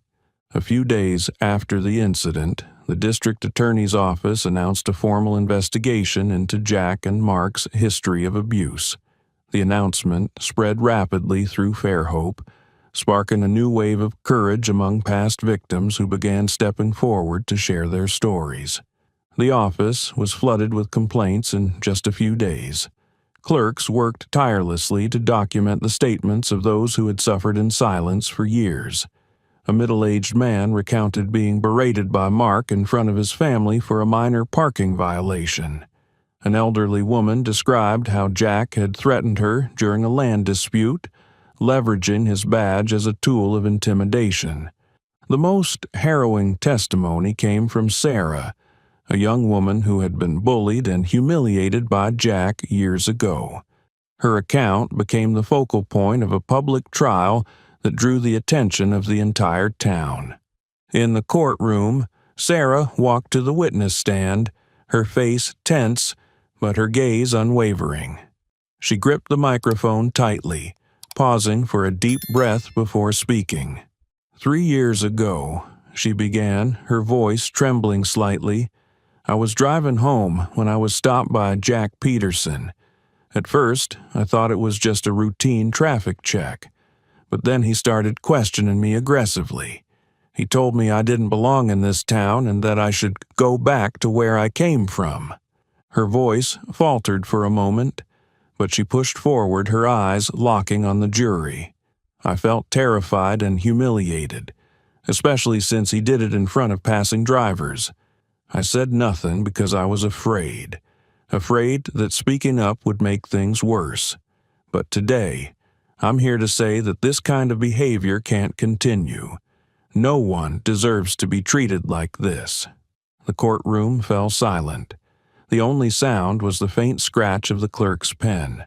A few days after the incident, the district attorney's office announced a formal investigation into Jack and Mark's history of abuse. The announcement spread rapidly through Fairhope, sparking a new wave of courage among past victims who began stepping forward to share their stories. The office was flooded with complaints in just a few days. Clerks worked tirelessly to document the statements of those who had suffered in silence for years. A middle-aged man recounted being berated by Mark in front of his family for a minor parking violation. An elderly woman described how Jack had threatened her during a land dispute, leveraging his badge as a tool of intimidation. The most harrowing testimony came from Sarah, a young woman who had been bullied and humiliated by Jack years ago. Her account became the focal point of a public trial that drew the attention of the entire town. In the courtroom, Sarah walked to the witness stand, her face tense, but her gaze unwavering. She gripped the microphone tightly, pausing for a deep breath before speaking. 3 years ago, she began, her voice trembling slightly, I was driving home when I was stopped by Jack Peterson. At first, I thought it was just a routine traffic check, but then he started questioning me aggressively. He told me I didn't belong in this town and that I should go back to where I came from. Her voice faltered for a moment, but she pushed forward, her eyes locking on the jury. I felt terrified and humiliated, especially since he did it in front of passing drivers. I said nothing because I was afraid that speaking up would make things worse. But today, I'm here to say that this kind of behavior can't continue. No one deserves to be treated like this. The courtroom fell silent. The only sound was the faint scratch of the clerk's pen.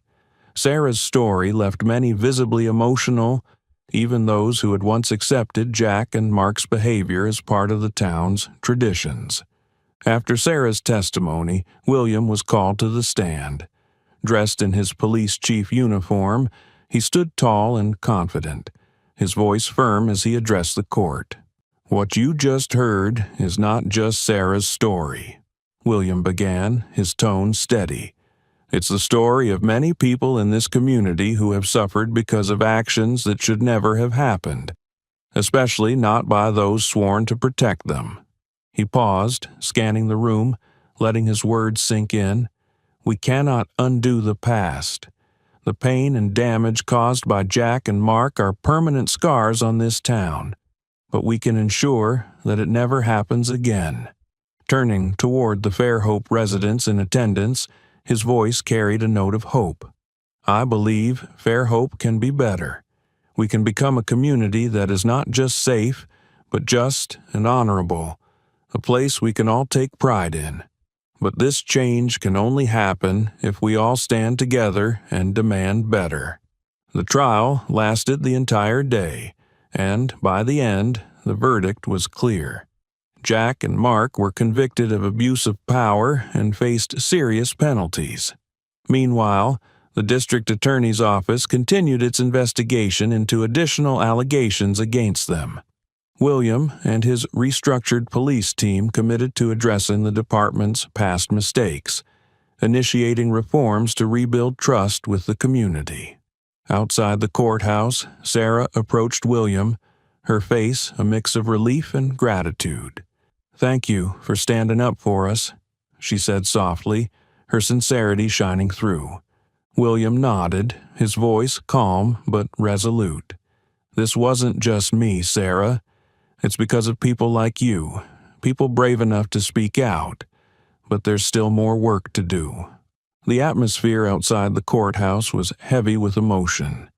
Sarah's story left many visibly emotional, even those who had once accepted Jack and Mark's behavior as part of the town's traditions. After Sarah's testimony, William was called to the stand. Dressed in his police chief uniform, he stood tall and confident, his voice firm as he addressed the court. What you just heard is not just Sarah's story, William began, his tone steady. It's the story of many people in this community who have suffered because of actions that should never have happened, especially not by those sworn to protect them. He paused, scanning the room, letting his words sink in. We cannot undo the past. The pain and damage caused by Jack and Mark are permanent scars on this town, but we can ensure that it never happens again. Turning toward the Fairhope residents in attendance, his voice carried a note of hope. I believe Fairhope can be better. We can become a community that is not just safe, but just and honorable, a place we can all take pride in. But this change can only happen if we all stand together and demand better. The trial lasted the entire day, and by the end, the verdict was clear. Jack and Mark were convicted of abuse of power and faced serious penalties. Meanwhile, the district attorney's office continued its investigation into additional allegations against them. William and his restructured police team committed to addressing the department's past mistakes, initiating reforms to rebuild trust with the community. Outside the courthouse, Sarah approached William, her face a mix of relief and gratitude. Thank you for standing up for us, she said softly, her sincerity shining through. William nodded, his voice calm but resolute. This wasn't just me, Sarah. It's because of people like you, people brave enough to speak out. But there's still more work to do. The atmosphere outside the courthouse was heavy with emotion.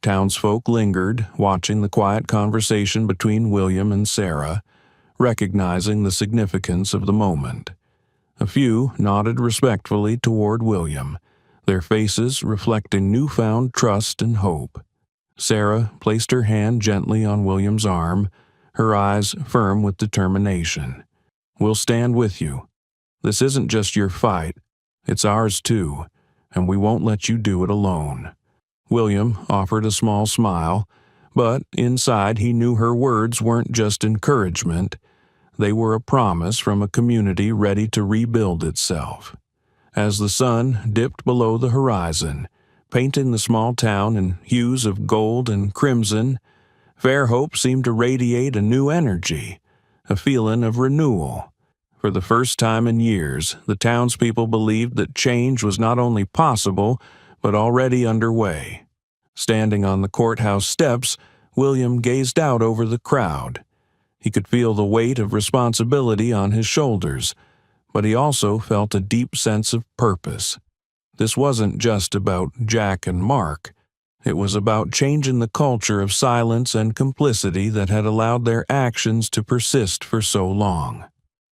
Townsfolk lingered, watching the quiet conversation between William and Sarah, recognizing the significance of the moment. A few nodded respectfully toward William, their faces reflecting newfound trust and hope. Sarah placed her hand gently on William's arm, her eyes firm with determination. We'll stand with you. This isn't just your fight, it's ours too, and we won't let you do it alone. William offered a small smile, but inside he knew her words weren't just encouragement. They were a promise from a community ready to rebuild itself. As the sun dipped below the horizon, painting the small town in hues of gold and crimson, Fairhope seemed to radiate a new energy, a feeling of renewal. For the first time in years, the townspeople believed that change was not only possible, but already underway. Standing on the courthouse steps, William gazed out over the crowd. He could feel the weight of responsibility on his shoulders, but he also felt a deep sense of purpose. This wasn't just about Jack and Mark. It was about changing the culture of silence and complicity that had allowed their actions to persist for so long.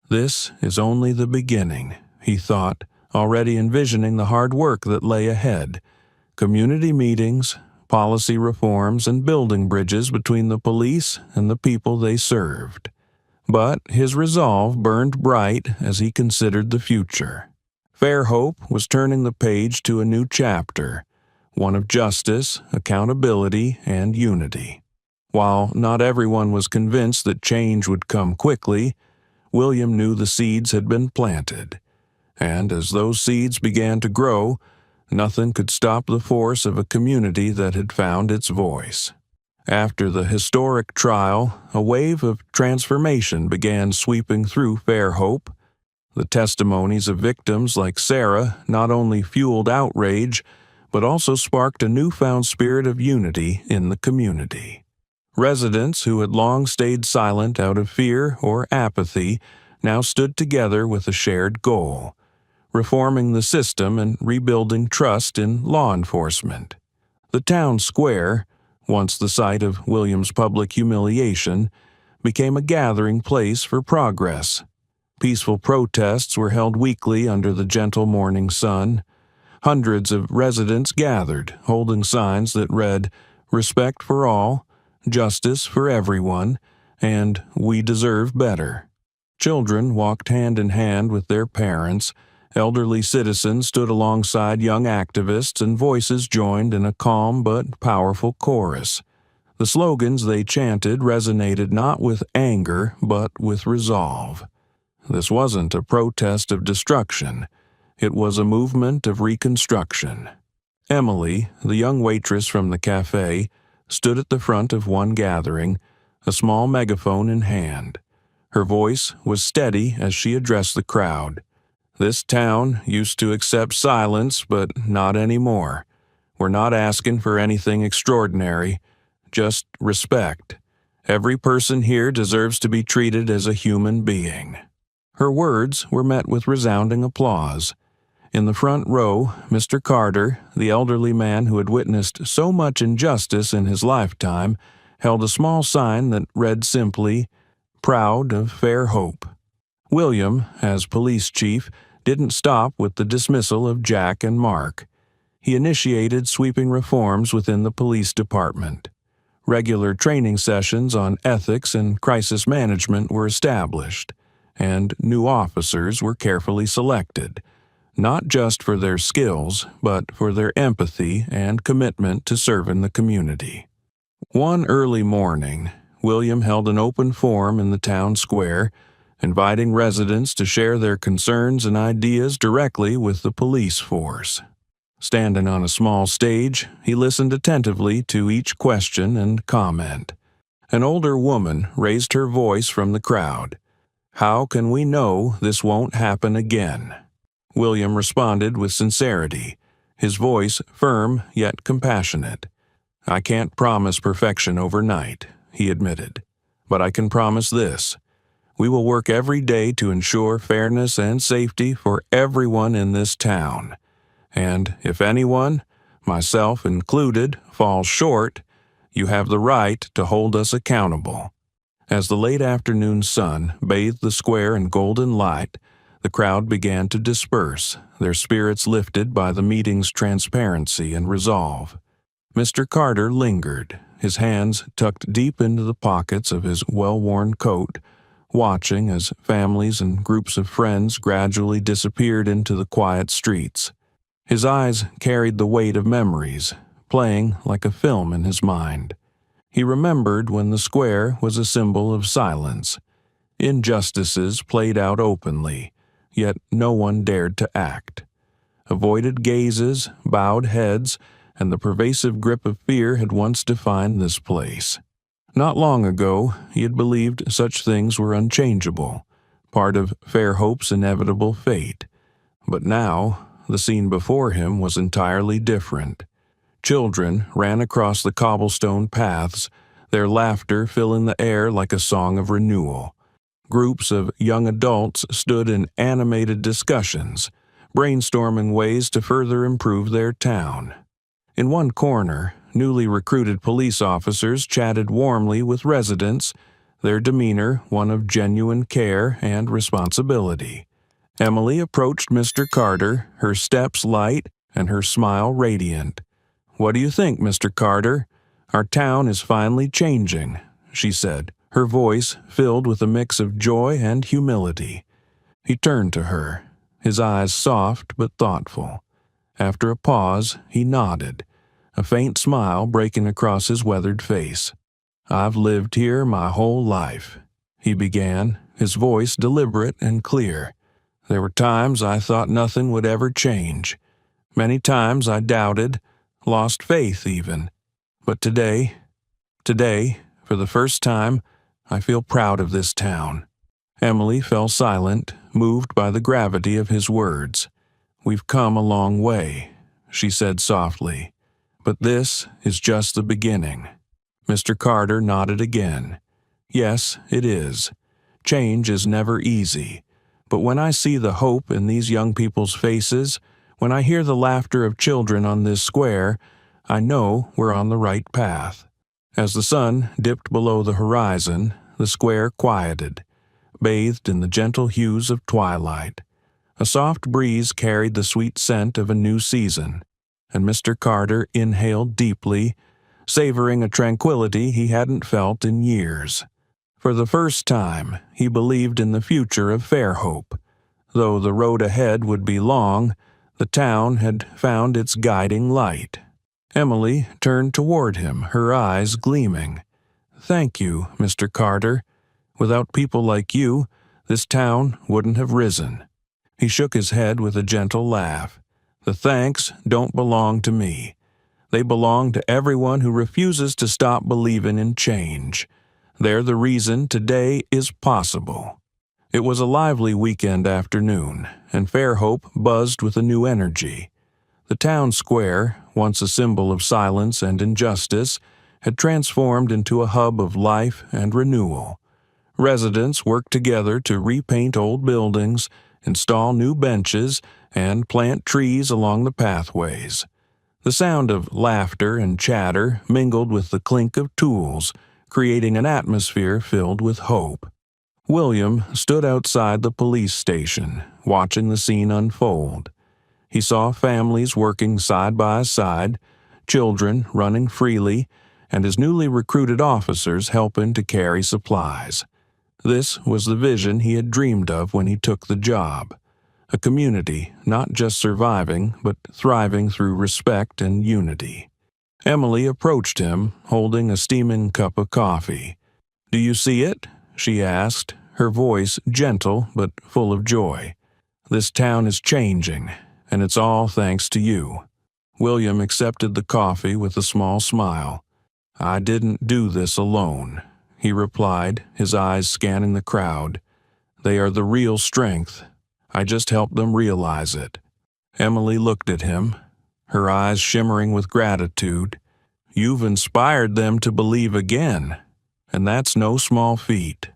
This is only the beginning, he thought, already envisioning the hard work that lay ahead. Community meetings, policy reforms, and building bridges between the police and the people they served. But his resolve burned bright as he considered the future. Fairhope was turning the page to a new chapter, one of justice, accountability, and unity. While not everyone was convinced that change would come quickly, William knew the seeds had been planted. And as those seeds began to grow, nothing could stop the force of a community that had found its voice. After the historic trial, a wave of transformation began sweeping through Fairhope. The testimonies of victims like Sarah not only fueled outrage, but also sparked a newfound spirit of unity in the community. Residents who had long stayed silent out of fear or apathy now stood together with a shared goal: reforming the system and rebuilding trust in law enforcement. The town square, once the site of William's public humiliation, became a gathering place for progress. Peaceful protests were held weekly under the gentle morning sun. Hundreds of residents gathered, holding signs that read, "Respect for all," "Justice for everyone," and "We deserve better." Children walked hand in hand with their parents. Elderly citizens stood alongside young activists, and voices joined in a calm but powerful chorus. The slogans they chanted resonated not with anger, but with resolve. This wasn't a protest of destruction. It was a movement of reconstruction. Emily, the young waitress from the cafe, stood at the front of one gathering, a small megaphone in hand. Her voice was steady as she addressed the crowd. "This town used to accept silence, but not anymore. We're not asking for anything extraordinary, just respect. Every person here deserves to be treated as a human being." Her words were met with resounding applause. In the front row, Mr. Carter, the elderly man who had witnessed so much injustice in his lifetime, held a small sign that read simply, "Proud of Fairhope." William, as police chief, didn't stop with the dismissal of Jack and Mark. He initiated sweeping reforms within the police department. Regular training sessions on ethics and crisis management were established, and new officers were carefully selected, not just for their skills, but for their empathy and commitment to serving the community. One early morning, William held an open forum in the town square, inviting residents to share their concerns and ideas directly with the police force. Standing on a small stage, he listened attentively to each question and comment. An older woman raised her voice from the crowd. "How can we know this won't happen again?" William responded with sincerity, his voice firm yet compassionate. "I can't promise perfection overnight," he admitted, "but I can promise this. We will work every day to ensure fairness and safety for everyone in this town. And if anyone, myself included, falls short, you have the right to hold us accountable." As the late afternoon sun bathed the square in golden light, the crowd began to disperse, their spirits lifted by the meeting's transparency and resolve. Mr. Carter lingered, his hands tucked deep into the pockets of his well-worn coat, watching as families and groups of friends gradually disappeared into the quiet streets. His eyes carried the weight of memories, playing like a film in his mind. He remembered when the square was a symbol of silence. Injustices played out openly, yet no one dared to act. Avoided gazes, bowed heads, and the pervasive grip of fear had once defined this place. Not long ago, he had believed such things were unchangeable, part of Fairhope's inevitable fate. But now, the scene before him was entirely different. Children ran across the cobblestone paths, their laughter filling the air like a song of renewal. Groups of young adults stood in animated discussions, brainstorming ways to further improve their town. In one corner, newly recruited police officers chatted warmly with residents, their demeanor one of genuine care and responsibility. Emily approached Mr. Carter, her steps light and her smile radiant. "What do you think, Mr. Carter? Our town is finally changing," she said, her voice filled with a mix of joy and humility. He turned to her, his eyes soft but thoughtful. After a pause, he nodded, a faint smile breaking across his weathered face. "I've lived here my whole life," he began, his voice deliberate and clear. "There were times I thought nothing would ever change. Many times I doubted, lost faith even. But today, for the first time, I feel proud of this town." Emily fell silent, moved by the gravity of his words. "We've come a long way," she said softly. "But this is just the beginning." Mr. Carter nodded again. "Yes, it is. Change is never easy. But when I see the hope in these young people's faces, when I hear the laughter of children on this square, I know we're on the right path." As the sun dipped below the horizon, the square quieted, bathed in the gentle hues of twilight. A soft breeze carried the sweet scent of a new season, and Mr. Carter inhaled deeply, savoring a tranquility he hadn't felt in years. For the first time, he believed in the future of Fairhope. Though the road ahead would be long, the town had found its guiding light. Emily turned toward him, her eyes gleaming. "Thank you, Mr. Carter. Without people like you, this town wouldn't have risen." He shook his head with a gentle laugh. "The thanks don't belong to me. They belong to everyone who refuses to stop believing in change. They're the reason today is possible." It was a lively weekend afternoon, and Fairhope buzzed with a new energy. The town square, once a symbol of silence and injustice, had transformed into a hub of life and renewal. Residents worked together to repaint old buildings, install new benches, and plant trees along the pathways. The sound of laughter and chatter mingled with the clink of tools, creating an atmosphere filled with hope. William stood outside the police station, watching the scene unfold. He saw families working side by side, children running freely, and his newly recruited officers helping to carry supplies. This was the vision he had dreamed of when he took the job. A community not just surviving, but thriving through respect and unity. Emily approached him, holding a steaming cup of coffee. "Do you see it?" she asked, her voice gentle but full of joy. "This town is changing, and it's all thanks to you." William accepted the coffee with a small smile. "I didn't do this alone," he replied, his eyes scanning the crowd. "They are the real strength. I just helped them realize it." Emily looked at him, her eyes shimmering with gratitude. "You've inspired them to believe again, and that's no small feat."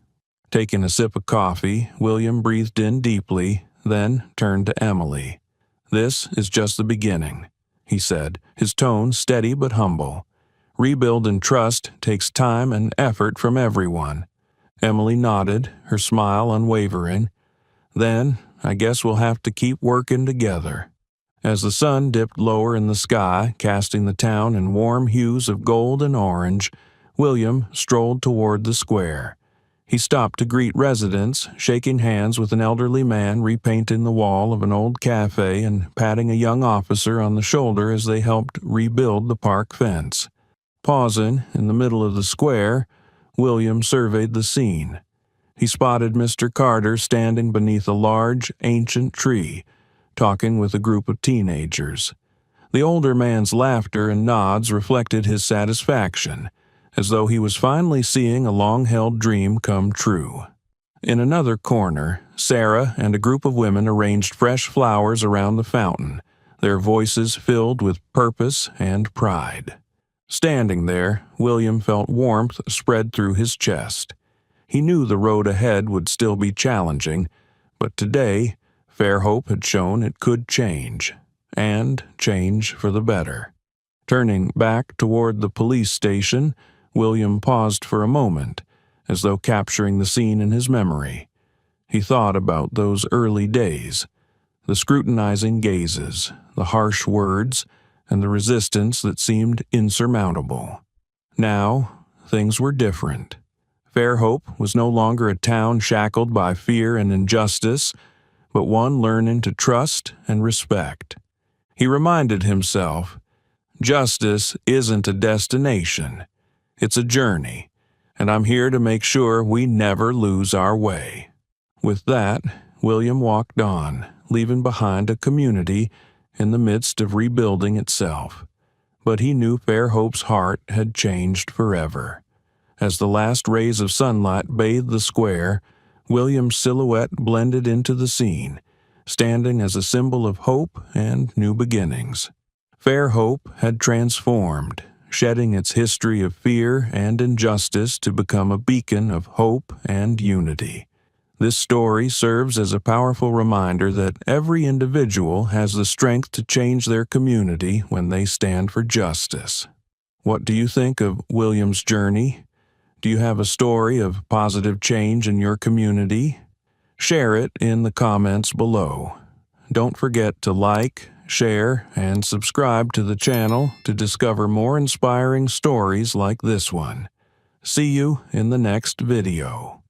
Taking a sip of coffee, William breathed in deeply, then turned to Emily. "This is just the beginning," he said, his tone steady but humble. "Rebuilding trust takes time and effort from everyone." Emily nodded, her smile unwavering. "Then, I guess we'll have to keep working together." As the sun dipped lower in the sky, casting the town in warm hues of gold and orange, William strolled toward the square. He stopped to greet residents, shaking hands with an elderly man repainting the wall of an old cafe and patting a young officer on the shoulder as they helped rebuild the park fence. Pausing in the middle of the square, William surveyed the scene. He spotted Mr. Carter standing beneath a large, ancient tree, talking with a group of teenagers. The older man's laughter and nods reflected his satisfaction, as though he was finally seeing a long-held dream come true. In another corner, Sarah and a group of women arranged fresh flowers around the fountain, their voices filled with purpose and pride. Standing there, William felt warmth spread through his chest. He knew the road ahead would still be challenging, but today, Fairhope had shown it could change, and change for the better. Turning back toward the police station, William paused for a moment, as though capturing the scene in his memory. He thought about those early days, the scrutinizing gazes, the harsh words, and the resistance that seemed insurmountable. Now, things were different. Fairhope was no longer a town shackled by fear and injustice, but one learning to trust and respect. He reminded himself, justice isn't a destination, it's a journey, and I'm here to make sure we never lose our way. With that, William walked on, leaving behind a community in the midst of rebuilding itself. But he knew Fairhope's heart had changed forever. As the last rays of sunlight bathed the square, William's silhouette blended into the scene, standing as a symbol of hope and new beginnings. Fairhope had transformed, shedding its history of fear and injustice to become a beacon of hope and unity. This story serves as a powerful reminder that every individual has the strength to change their community when they stand for justice. What do you think of William's journey? Do you have a story of positive change in your community? Share it in the comments below. Don't forget to like, share, and subscribe to the channel to discover more inspiring stories like this one. See you in the next video.